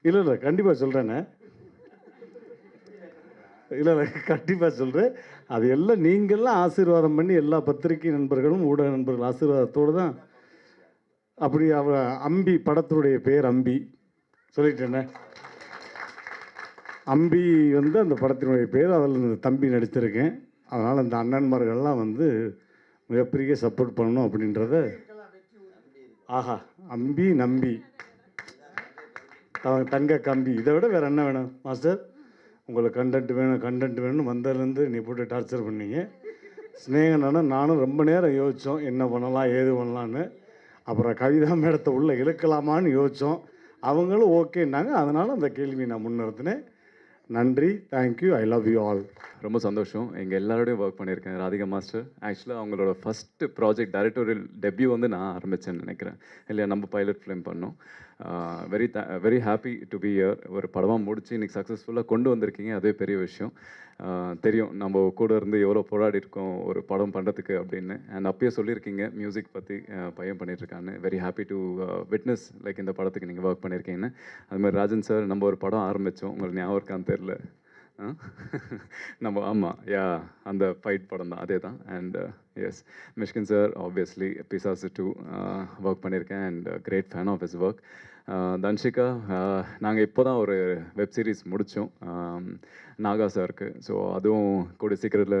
இல்லை கண்டிப்பாக சொல்கிறேண்ணே. இல்லை இல்லை கண்டிப்பாக சொல்கிறேன். அது எல்லாம் நீங்கள்லாம் ஆசீர்வாதம் பண்ணி எல்லா பத்திரிகை நண்பர்களும் ஊடக நண்பர்கள் ஆசீர்வாதத்தோடு தான். அப்படி அம்பி படத்துடைய பேர் அம்பி சொல்லிட்டேனே. அம்பி வந்து அந்த படத்தினுடைய பேர். அதில் இந்த தம்பி நடிச்சிருக்கேன். அதனால் இந்த அண்ணன்மார்கள்லாம் வந்து மிகப்பெரிய சப்போர்ட் பண்ணணும் அப்படின்றத. ஆஹா, அம்பி நம்பி தங்க கம்பி, இதை விட வேறு என்ன வேணும் மாஸ்டர்? உங்களுக்கு கண்டென்ட் வேணும் வந்ததுலேருந்து நீ போட்டு டார்ச்சர் பண்ணீங்க. ஸ்னேகனான நானும் ரொம்ப நேரம் யோசித்தோம் என்ன பண்ணலாம் ஏது பண்ணலான்னு. அப்புறம் கவிதா மேடத்தை உள்ளே இழுக்கலாமான்னு யோசித்தோம். அவங்களும் ஓகேன்னாங்க. அதனால் அந்த கேள்வி நான் முன்னிறுத்தினேன். நன்றி, thank you, I love you all. ரொம்ப சந்தோஷம். எங்கள் எல்லாரோடையும் ஒர்க் பண்ணியிருக்கேன். ராதிகா மாஸ்டர் ஆக்சுவலாக அவங்களோட ஃபஸ்ட்டு ப்ராஜெக்ட் டைரக்டோரியல் டெபியூ வந்து நான் ஆரம்பித்தேன்னு நினைக்கிறேன். இல்லையா, நம்ம பைலட் ஃபிலிம் பண்ணோம். Very happy to be here. ஒரு படமாக முடித்து இன்றைக்கி சக்ஸஸ்ஃபுல்லாக கொண்டு வந்திருக்கீங்க. அதுவே பெரிய விஷயம். தெரியும் நம்ம கூட இருந்து எவ்வளோ போராடி இருக்கோம் ஒரு படம் பண்ணுறதுக்கு அப்படின்னு. அண்ட் அப்பயே சொல்லியிருக்கீங்க மியூசிக் பற்றி பையன் பண்ணிகிட்ருக்கான்னு. Very happy to witness like இந்த படத்துக்கு நீங்கள் ஒர்க் பண்ணியிருக்கீங்கன்னு. அதுமாதிரி ராஜன் சார் நம்ம ஒரு படம் ஆரம்பித்தோம், உங்களுக்கு ஞாபகம் இருக்கான்னு தெரில. நம்ம ஆமாம் யா, அந்த ஃபைட் படம் தான், அதே தான். And yes, Mysskin sir obviously Pisasu 2 work பண்ணியிருக்கேன் and great fan of his work. Dhanshika, நாங்கள் இப்போ தான் ஒரு வெப் சீரிஸ் முடித்தோம் நாகா சாருக்கு. ஸோ அதுவும் கூட சீக்கிரத்தில்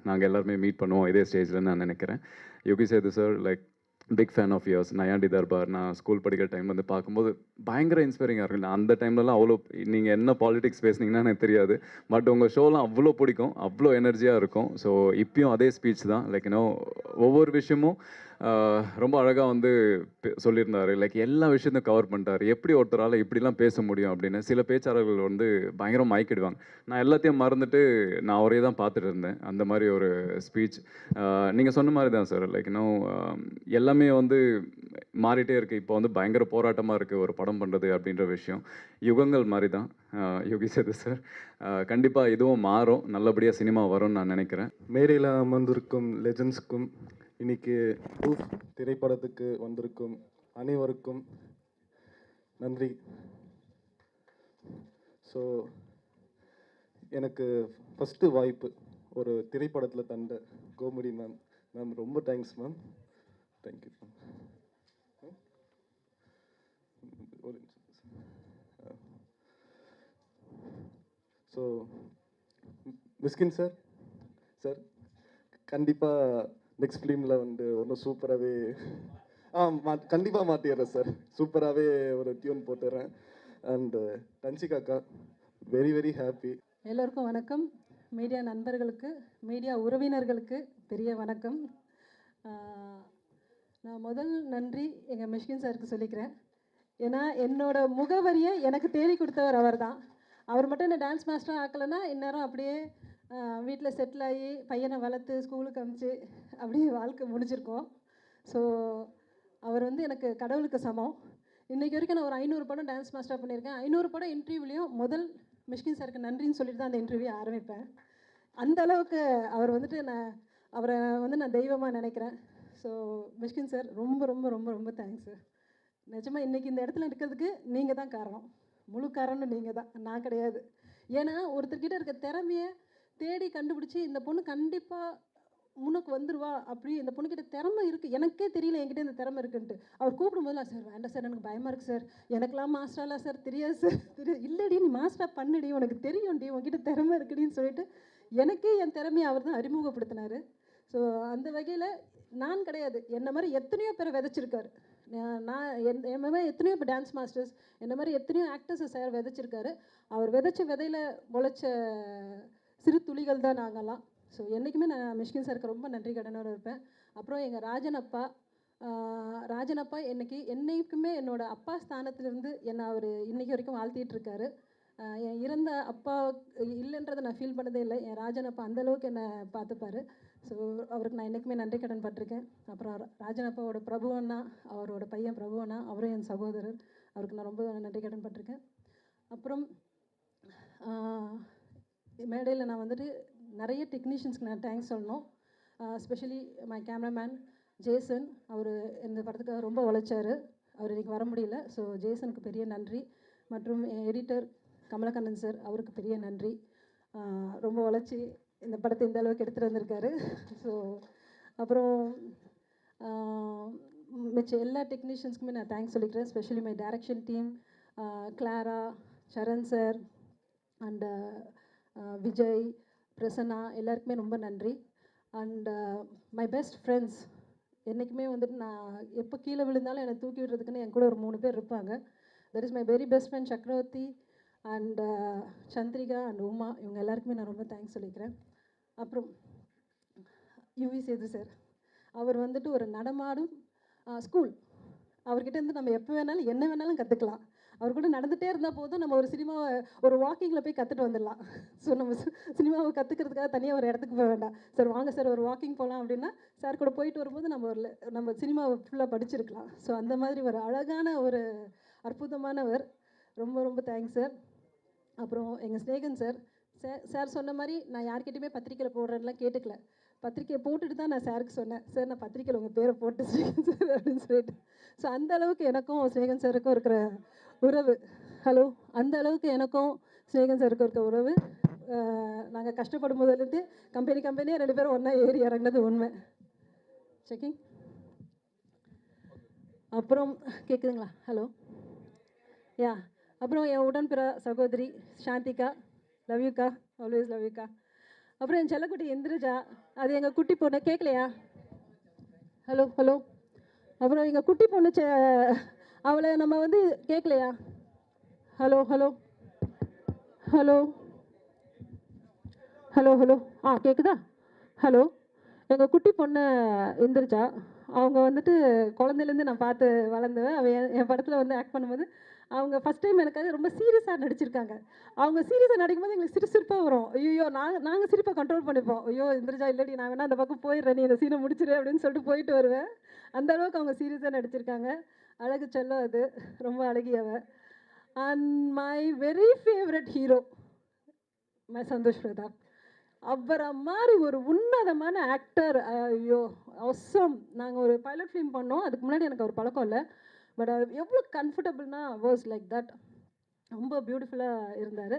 நாங்கள் எல்லாருமே மீட் பண்ணுவோம் இதே ஸ்டேஜில் நான் நினைக்கிறேன். Yogi Sethu sir like big fan of yours. Nayandi Darbar நான் ஸ்கூல் படிக்கிற டைம் வந்து பார்க்கும்போது பயங்கர இன்ஸ்பைரிங்காக இருக்கும். நான் அந்த டைம்லலாம் அவ்வளோ நீங்கள் என்ன பாலிடிக்ஸ் பேசுனீங்கன்னா எனக்கு தெரியாது, பட் உங்கள் ஷோலாம் அவ்வளோ பிடிக்கும், அவ்வளோ எனர்ஜியாக இருக்கும். ஸோ இப்பயும் அதே ஸ்பீச் தான். லைக் ஒவ்வொரு விஷயமும் ரொம்ப அழகாக வந்து சொல்லியிருந்தார். லைக் எல்லா விஷயத்தையும் கவர் பண்ணிட்டார். எப்படி ஒருத்தரால் இப்படிலாம் பேச முடியும் அப்படின்னு. சில பேச்சாளர்கள் வந்து பயங்கரம் மயக்கிடுவாங்க. நான் எல்லாத்தையும் மறந்துட்டு நான் அவரே தான் பார்த்துட்டு இருந்தேன். அந்த மாதிரி ஒரு ஸ்பீச். நீங்கள் சொன்ன மாதிரி தான் சார். லைக் எல்லாமே வந்து மாறிட்டே இருக்குது. இப்போ வந்து பயங்கர போராட்டமாக இருக்குது ஒரு படம் பண்ணுறது அப்படின்ற விஷயம். யுகங்கள் மாதிரி தான் யோகி சேது சார். கண்டிப்பாக இதுவும் மாறும், நல்லபடியாக சினிமா வரும்னு நான் நினைக்கிறேன். மேடையில் அமர்ந்திருக்கும் லெஜண்ட்ஸ்க்கும் இன்னைக்கு ப்ரூஃப் திரைப்படத்துக்கு வந்திருக்கும் அனைவருக்கும் நன்றி. ஸோ எனக்கு ஃபஸ்ட்டு வாய்ப்பு ஒரு திரைப்படத்தில் தந்த கோமதி மேம் ரொம்ப thanks ma'am. Thank you ma'am. So Mysskin sir கண்டிப்பாக நெக்ஸ்ட் ஃபிலிமில் வந்து ஒன்றும் சூப்பராகவே கண்டிப்பாக மாற்றிடுறேன் சார். சூப்பராகவே ஒரு டியூன் போட்டுடுறேன். அண்டு தன்ஷிகாக்கா வெரி வெரி ஹாப்பி. எல்லோருக்கும் வணக்கம். மீடியா நண்பர்களுக்கு, மீடியா உறவினர்களுக்கு பெரிய வணக்கம். நான் முதல் நன்றி எங்கள் மிஷ்கின் சாருக்கு சொல்லிக்கிறேன். ஏன்னா என்னோட முகவரியை எனக்கு தேடி கொடுத்தவர் அவர் தான். அவர் மட்டும் என்ன டான்ஸ் மாஸ்டராக ஆக்கலைன்னா இந்நேரம் அப்படியே வீட்டில் செட்டில் ஆகி பையனை வளர்த்து ஸ்கூலுக்கு அனுப்பிச்சு அப்படியே வாழ்க்கை முடிஞ்சிருக்கோம். ஸோ அவர் வந்து எனக்கு கடவுளுக்கு சமம். இன்றைக்கி வரைக்கும் நான் ஒரு 500 படம் டான்ஸ் மாஸ்டராக பண்ணியிருக்கேன். 500 படம் இன்டர்வியூலையும் முதல் மிஷ்கின் சாருக்கு நன்றின்னு சொல்லிட்டு தான் அந்த இன்டர்வியூ ஆரம்பிப்பேன். அந்த அளவுக்கு அவர் வந்துட்டு அவரை வந்து நான் தெய்வமாக நினைக்கிறேன். ஸோ மிஷ்கின் சார் ரொம்ப ரொம்ப ரொம்ப ரொம்ப தேங்க்ஸ் சார். நிஜமாக இன்றைக்கி இந்த இடத்துல இருக்கிறதுக்கு நீங்கள் தான் காரணம். முழு காரணம் நீங்கள் தான், நான் கிடையாது. ஏன்னா ஒருத்தர்கிட்ட இருக்க திறமையை தேடி கண்டுபிடிச்சி இந்த பொண்ணு கண்டிப்பாக முன்னுக்கு வந்துடுவா, அப்படி இந்த பொண்ணுக்கிட்ட திறமை இருக்குது, எனக்கே தெரியல என்கிட்ட இந்த திறமை இருக்குன்ட்டு. அவர் கூப்பிடும் போதெல்லாம் சார் வேண்டாம் சார் எனக்கு பயமாக இருக்குது சார், எனக்கெல்லாம் மாஸ்டராலாம் சார் தெரியாது சார், தெரியாது. இல்லைடி நீ மாஸ்டராக பண்ணுடி, உனக்கு தெரியும்டி, உங்ககிட்ட திறமை இருக்குடின்னு சொல்லிட்டு எனக்கே என் திறமையை அவர் தான் அறிமுகப்படுத்தினார். ஸோ அந்த வகையில் நான் கிடையாது, என்ன மாதிரி எத்தனையோ பேரை விதைச்சிருக்காரு. நான் என் மாதிரி எத்தனையோ இப்போ டான்ஸ் மாஸ்டர்ஸ் என்ன மாதிரி எத்தனையோ ஆக்டர்ஸை சார் விதைச்சிருக்காரு. அவர் விதைச்ச விதையில் முளைச்ச சிறு துளிகள் தான் நாங்கள்லாம். ஸோ என்றைக்குமே நான் மிஷ்கின் சாருக்கு ரொம்ப நன்றி கடனோடு இருப்பேன். அப்புறம் எங்கள் ராஜன் அப்பா என்னைக்குமே என்னோட அப்பா ஸ்தானத்திலிருந்து என்னை அவர் இன்றைக்கி வரைக்கும் வாழ்த்திட்டு இருக்காரு. என் இறந்த அப்பா இல்லைன்றதை நான் ஃபீல் பண்ணதே இல்லை. என் ராஜன் அப்பா அந்தளவுக்கு என்னை பார்த்துப்பார். ஸோ அவருக்கு நான் என்றைக்குமே நன்றி கடன் பட்டிருக்கேன். அப்புறம் ராஜன் அப்பாவோட பிரபு அண்ணா, அவரோட பையன் பிரபு அண்ணா, அவரும் என் சகோதரர், அவருக்கு நான் ரொம்ப நன்றி கடன் பட்டிருக்கேன். அப்புறம் மேடையில் நான் வந்துட்டு நிறைய டெக்னீஷியன்ஸ்க்கு நான் தேங்க்ஸ் சொல்லணும். ஸ்பெஷலி மை கேமராமேன் ஜேசன், அவர் இந்த படத்துக்காக ரொம்ப உழைச்சார். அவர் இன்றைக்கி வர முடியல. ஸோ ஜேசனுக்கு பெரிய நன்றி. மற்றும் என் எடிட்டர் கமலக்கண்ணன் சார், அவருக்கு பெரிய நன்றி. ரொம்ப உழைச்சி இந்த படத்தை இந்த அளவுக்கு எடுத்துகிட்டு வந்திருக்காரு. ஸோ அப்புறம் மிச்ச எல்லா டெக்னீஷியன்ஸ்க்குமே நான் தேங்க்ஸ் சொல்லிக்கிறேன். Specially my direction team, Clara, Saran sir and Vijay, Prasanna, எல்லாருக்குமே ரொம்ப நன்றி. அண்ட் மை பெஸ்ட் ஃப்ரெண்ட்ஸ், என்றைக்குமே வந்துட்டு நான் எப்போ கீழே விழுந்தாலும் என்னை தூக்கி விடுறதுக்குன்னு என் கூட ஒரு 3 பேர் இருப்பாங்க. That is my very best friend சக்கரவர்த்தி அண்ட் சந்திரிகா அண்ட் உமா. இவங்க எல்லாருக்குமே நான் ரொம்ப தேங்க்ஸ் சொல்லிக்கிறேன். அப்புறம் யுவி சேது சார், அவர் வந்துட்டு ஒரு நடமாடும் ஸ்கூல். அவர்கிட்ட இருந்து நம்ம எப்போ வேணாலும் என்ன வேணாலும் கற்றுக்கலாம். அவர் கூட நடந்துகிட்டே இருந்தால் போதும், நம்ம ஒரு சினிமாவை ஒரு வாக்கிங்கில் போய் கற்றுட்டு வந்துடலாம். ஸோ நம்ம சினிமாவை கற்றுக்கிறதுக்காக தனியாக ஒரு இடத்துக்கு போக வேண்டாம். சார் வாங்க சார் ஒரு வாக்கிங் போகலாம் அப்படின்னா சார் கூட போயிட்டு வரும்போது நம்ம சினிமாவை ஃபுல்லாக படிச்சிருக்கலாம். ஸோ அந்த மாதிரி ஒரு அழகான ஒரு அற்புதமானவர். ரொம்ப ரொம்ப தேங்க்ஸ் சார். அப்புறம் எங்கள் ஸ்நேகன் சார், சார் சொன்ன மாதிரி நான் யார்கிட்டையுமே பத்திரிக்கையில் போடுறேன்லாம் கேட்டுக்கல. பத்திரிக்கையை போட்டுட்டு தான் நான் சாருக்கு சொன்னேன், சார் நான் பத்திரிக்கையில் உங்கள் பேரை போட்டு ஸ்நேகன் சார் அப்படின்னு சொல்லிட்டு. ஸோ அந்த அளவுக்கு எனக்கும் ஸ்நேகன் சாருக்கும் இருக்கிற உறவு, ஹலோ, அந்த அளவுக்கு எனக்கும் ஸ்நேகன் சாருக்கும் இருக்கிற உறவு. நாங்கள் கஷ்டப்படும் போதுலேருந்து கம்பெனியே 2 பேரும் ஒன்றா ஏறி இறங்கினது உண்மை. செக்கிங். அப்புறம் கேட்குதுங்களா? ஹலோ, யா. அப்புறம் என் உடன்பிற சகோதரி சாந்திகா, லவ் யூக்கா, ஆல்வேஸ் லவ் யூக்கா. அப்புறம் என் செல்லக்குட்டி இந்திரஜா, அது எங்கள் குட்டி பொண்ணு. கேட்கலையா? Hello hello. அப்புறம் எங்கள் குட்டி பொண்ணு அவளை நம்ம வந்து கேட்கலையா? Hello hello hello hello hello. கேட்குதா? ஹலோ. எங்கள் குட்டி பொண்ணு இந்திரஜா, அவங்க வந்துட்டு குழந்தையிலேருந்து நான் பார்த்து வளர்ந்தவன். அவள் என் படத்தில் வந்து ஆக்ட் பண்ணும்போது அவங்க ஃபஸ்ட் டைம் எனக்காக ரொம்ப சீரியஸாக நடிச்சிருக்காங்க. அவங்க சீரியஸாக நடிக்கும்போது எங்களுக்கு சிரிப்பாக வரும். ஐயோ, நாங்கள் சிரிப்பை கண்ட்ரோல் பண்ணிப்போம். ஐயோ இந்திரஜா இல்லடி, நான் வேணா அந்த பக்கம் போயிடுறேன், நீ இந்த சீனை முடிச்சிடு அப்படின்னு சொல்லிட்டு போயிட்டு வருவேன். அந்த அளவுக்கு அவங்க சீரியஸாக நடிச்சிருக்காங்க. அழகு செல்லம், அது ரொம்ப அழகியவ. And my very favourite hero my Santhosh Prathap. அவரை மாதிரி ஒரு உன்னதமான ஆக்டர். ஐயோ அவசம். நாங்கள் ஒரு பைலட் ஃபிலிம் பண்ணோம், அதுக்கு முன்னாடி எனக்கு ஒரு பழக்கம் இல்லை. பட் அது எவ்வளோ கம்ஃபர்டபுள்னா வாஸ் லைக் தட். ரொம்ப பியூட்டிஃபுல்லாக இருந்தார்.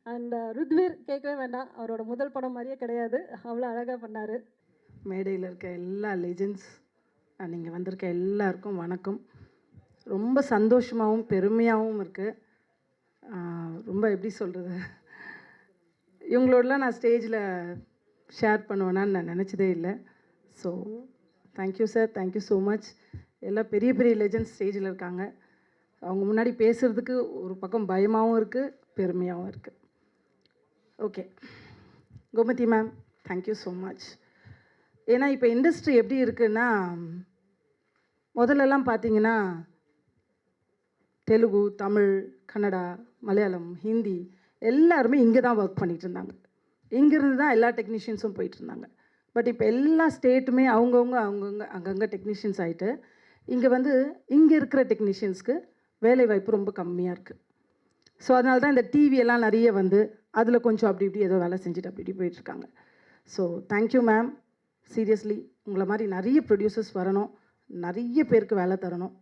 அண்ட் ருத்வீர் கேட்கவே வேண்டாம், அவரோட முதல் படம் மாதிரியே கிடையாது, அவ்வளோ அழகாக பண்ணார். மேடையில் இருக்க எல்லா லெஜெண்ட்ஸ், நீங்கள் வந்திருக்க எல்லாருக்கும் வணக்கம். ரொம்ப சந்தோஷமாகவும் பெருமையாகவும் இருக்குது. ரொம்ப எப்படி சொல்கிறது, இவங்களோடலாம் நான் ஸ்டேஜில் ஷேர் பண்ணுவேனான்னு நான் நினச்சதே இல்லை. So thank you sir, thank you so much. எல்லாம் பெரிய பெரிய லெஜெண்ட்ஸ் ஸ்டேஜில் இருக்காங்க. அவங்க முன்னாடி பேசுகிறதுக்கு ஒரு பக்கம் பயமாகவும் இருக்குது, பெருமையாகவும் இருக்குது. Okay, Gomathi ma'am, thank you so much. ஏன்னா இப்போ இண்டஸ்ட்ரி எப்படி இருக்குன்னா, முதல்லலாம் பார்த்தீங்கன்னா தெலுங்கு, தமிழ், கன்னடா, மலையாளம், ஹிந்தி எல்லாருமே இங்கே தான் ஒர்க் பண்ணிகிட்டு இருந்தாங்க. இங்கேருந்து தான் எல்லா டெக்னீஷியன்ஸும் போயிட்டு இருந்தாங்க. பட் இப்போ எல்லா ஸ்டேட்டுமே அவங்கவுங்க அங்கங்கே டெக்னீஷியன்ஸ் ஆகிட்டு இங்கே வந்து இங்கே இருக்கிற டெக்னீஷியன்ஸ்க்கு வேலைவாய்ப்பு ரொம்ப கம்மியாக இருக்குது. ஸோ அதனால தான் இந்த டிவியெல்லாம் நிறைய வந்து அதில் கொஞ்சம் அப்படி இப்படி ஏதோ வேலை செஞ்சுட்டு அப்படி இப்படி போயிட்டுருக்காங்க. ஸோ தேங்க்யூ மேம், சீரியஸ்லி உங்களை மாதிரி நிறைய ப்ரொடியூசர்ஸ் வரணும், நிறைய பேருக்கு வேலை தரணும்.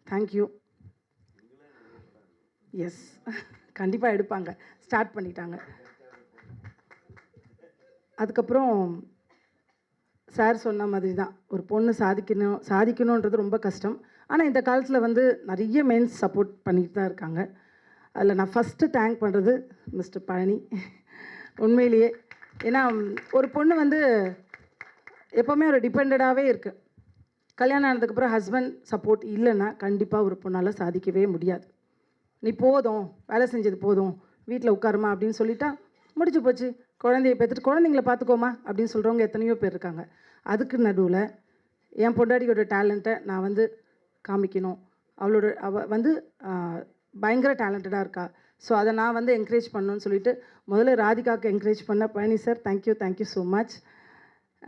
தேங்க்யூ. எஸ், கண்டிப்பாக எடுப்பாங்க, ஸ்டார்ட் பண்ணிட்டாங்க. அதுக்கப்புறம் சார் சொன்ன மாதிரி தான், ஒரு பொண்ணு சாதிக்கணுன்றது ரொம்ப கஷ்டம். ஆனால் இந்த காலத்தில் வந்து நிறைய மென்ஸ் சப்போர்ட் பண்ணிட்டு தான் இருக்காங்க. அதில் நான் ஃபஸ்ட்டு தேங்க் பண்ணுறது மிஸ்டர் பழனி, உண்மையிலேயே. ஏன்னா ஒரு பொண்ணு வந்து எப்போவுமே ஒரு டிபெண்டடாகவே இருக்குது. கல்யாணம் ஆனதுக்கப்புறம் ஹஸ்பண்ட் சப்போர்ட் இல்லைன்னா கண்டிப்பாக ஒரு பொண்ணால் சாதிக்கவே முடியாது. நீ போதும், வேலை செஞ்சது போதும், வீட்டில் உட்காருமா அப்படின்னு சொல்லிட்டா முடிச்சு போச்சு. குழந்தைய பெற்றுட்டு குழந்தைங்கள பார்த்துக்கோமா அப்படின்னு சொல்கிறவங்க எத்தனையோ பேர் இருக்காங்க. அதுக்கு நடுவில் என் பொண்டாட்டியோட டேலண்ட்டை நான் வந்து காமிக்கணும். அவள் வந்து பயங்கர டேலண்டடாக இருக்கா. ஸோ அதை நான் வந்து என்கரேஜ் பண்ணணும்னு சொல்லிட்டு முதல்ல ராதிகாவுக்கு என்கரேஜ் பண்ண Palani sir, thank you, thank you so much.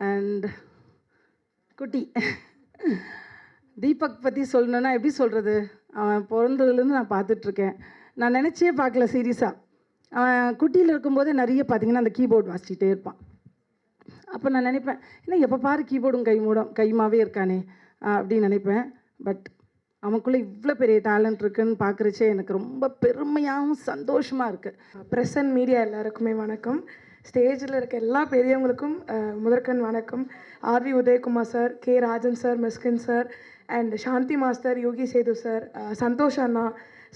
And குட்டி தீபக் பற்றி சொல்லணுன்னா எப்படி சொல்கிறது, அவன் பிறந்ததுலேருந்து நான் பார்த்துட்ருக்கேன். நான் நினச்சே பார்க்கல சீரியஸாக. அவன் குட்டியில் இருக்கும்போதே நிறைய பார்த்திங்கன்னா அந்த கீபோர்டு வாசிச்சிட்டே இருப்பான். அப்போ நான் நினைப்பேன், என்ன எப்போ பாரு கீபோர்டும் கைமாவே இருக்கானே அப்படின்னு நினைப்பேன். பட் அவனுக்குள்ளே இவ்வளோ பெரிய டேலண்ட் இருக்குதுன்னு பார்க்குறச்சே எனக்கு ரொம்ப பெருமையாகவும் சந்தோஷமாக இருக்குது. ப்ரெஸ் அண்ட் மீடியா எல்லாருக்குமே வணக்கம். ஸ்டேஜில் இருக்க எல்லா பெரியவங்களுக்கும் முதற்கண் வணக்கம். RV Udhayakumar sir, K Rajan sir, Mysskin sir and Shanthi master, Yogi Sethu sir, Santhosh அண்ணா,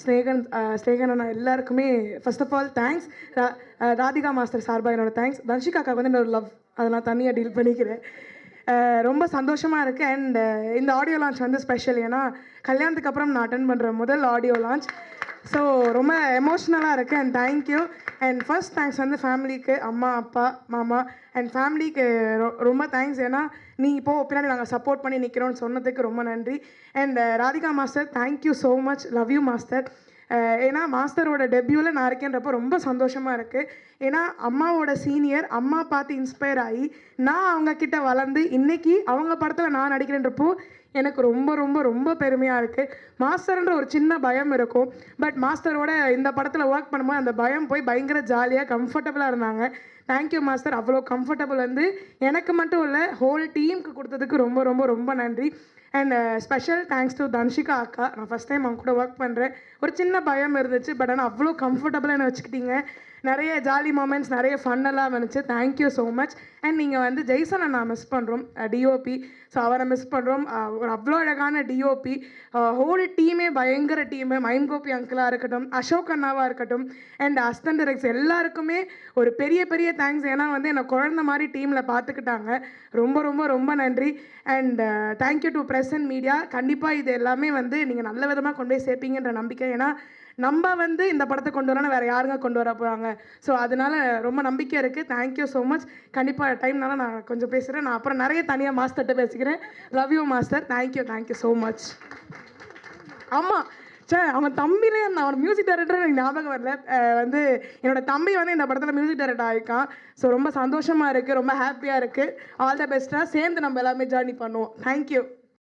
ஸ்னேகன் அண்ணா எல்லாருக்குமே first of all thanks. Radhika master சார்பாக என்னோட தேங்க்ஸ். தன்ஷிகாக்கா வந்து என்னோட லவ், அதை நான் தனியாக டீல் பண்ணிக்கிறேன். ரொம்ப சந்தோஷமாக இருக்குது. அண்ட் இந்த ஆடியோ லான்ச் வந்து ஸ்பெஷல். ஏன்னா கல்யாணத்துக்கு அப்புறம் நான் அட்டன் பண்ணுற முதல் ஆடியோ லான்ச். ஸோ ரொம்ப எமோஷ்னலாக இருக்குது. And thank you. And first thanks வந்து ஃபேமிலிக்கு, அம்மா அப்பா மாமா அண்ட் ஃபேமிலிக்கு ரொம்ப தேங்க்ஸ். ஏன்னா நீ இப்போது பின்னாடி நாங்கள் சப்போர்ட் பண்ணி நிற்கிறோன்னு சொன்னதுக்கு ரொம்ப நன்றி. And Radhika master, thank you so much. Love you master. ஏன்னா மாஸ்டரோட டெபியூவில் நான் இருக்கேன்றப்போ ரொம்ப சந்தோஷமாக இருக்குது. ஏன்னா அம்மாவோட சீனியர், அம்மா பார்த்து இன்ஸ்பயர் ஆகி நான் அவங்கக்கிட்ட வளர்ந்து இன்றைக்கி அவங்க படத்தில் நான் நடிக்கிறேன்றப்போ எனக்கு ரொம்ப ரொம்ப ரொம்ப பெருமையாக இருக்குது. மாஸ்டர்ன்ற ஒரு சின்ன பயம் இருக்கும். பட் மாஸ்டரோட இந்த படத்தில் ஒர்க் பண்ணும்போது அந்த பயம் போய் பயங்கர ஜாலியாக கம்ஃபர்டபுளாக இருந்தாங்க. Thank you master. அவ்வளோ கம்ஃபர்டபுள் வந்து எனக்கு மட்டும் இல்லை, ஹோல் டீமுக்கு கொடுத்ததுக்கு ரொம்ப ரொம்ப ரொம்ப நன்றி. And special thanks to Dhanshika அக்கா. நான் ஃபஸ்ட் டைம் அவங்க கூட ஒர்க் பண்ணுறேன். ஒரு சின்ன பயம் இருந்துச்சு, பட் ஆனால் அவ்வளோ கம்ஃபர்டபுளாக என்ன வச்சுக்கிட்டீங்க. நிறைய ஜாலி மூமெண்ட்ஸ், நிறைய ஃபன்னெல்லாம் வந்துச்சு. Thank you so much. அண்ட் நீங்கள் வந்து ஜெய்சனை நான் மிஸ் பண்ணுறோம், டிஓபி. ஸோ அவரை மிஸ் பண்ணுறோம். ஒரு அவ்வளோ அழகான டிஓபி. ஹோல் டீமே பயங்கர டீமு. மைம் கோபி அங்கிளாக இருக்கட்டும், அசோக் அண்ணாவாக இருக்கட்டும் அண்ட் அஸ்டன் டைரக்டர்ஸ் எல்லாருக்குமே ஒரு பெரிய பெரிய தேங்க்ஸ். ஏன்னா வந்து என்னை குழந்த மாதிரி டீமில் பார்த்துக்கிட்டாங்க. ரொம்ப ரொம்ப ரொம்ப நன்றி. And thank you to press and media. கண்டிப்பாக இது எல்லாமே வந்து நீங்கள் நல்ல விதமாக கொண்டு போய் சேர்ப்பீங்கன்ற நம்பிக்கை. ஏன்னா நம்ம வந்து இந்த படத்தை கொண்டு வரணும், வேறு யாருங்க கொண்டு வர போகிறாங்க. ஸோ அதனால் ரொம்ப நம்பிக்கை இருக்குது. Thank you so much. கண்டிப்பாக டைம்னால நான் கொஞ்சம் பேசுகிறேன். நான் அப்புறம் நிறைய தனியாக மாஸ்டர்கிட்ட பேசிக்கிறேன். Love you master. Thank you so much. ஆமாம் சார், அவன் தம்பிலே இருந்தான். அவன் மியூசிக் டைரக்டர் எனக்கு ஞாபகம் வரல. வந்து என்னோட தம்பி வந்து இந்த படத்தில் மியூசிக் டைரக்டர் ஆகிருக்கான். ஸோ ரொம்ப சந்தோஷமாக இருக்குது, ரொம்ப ஹாப்பியாக இருக்குது. ஆல் த பெஸ்ட்டாக சேர்ந்து நம்ம எல்லாமே ஜேர்னி பண்ணுவோம். தேங்க்யூ.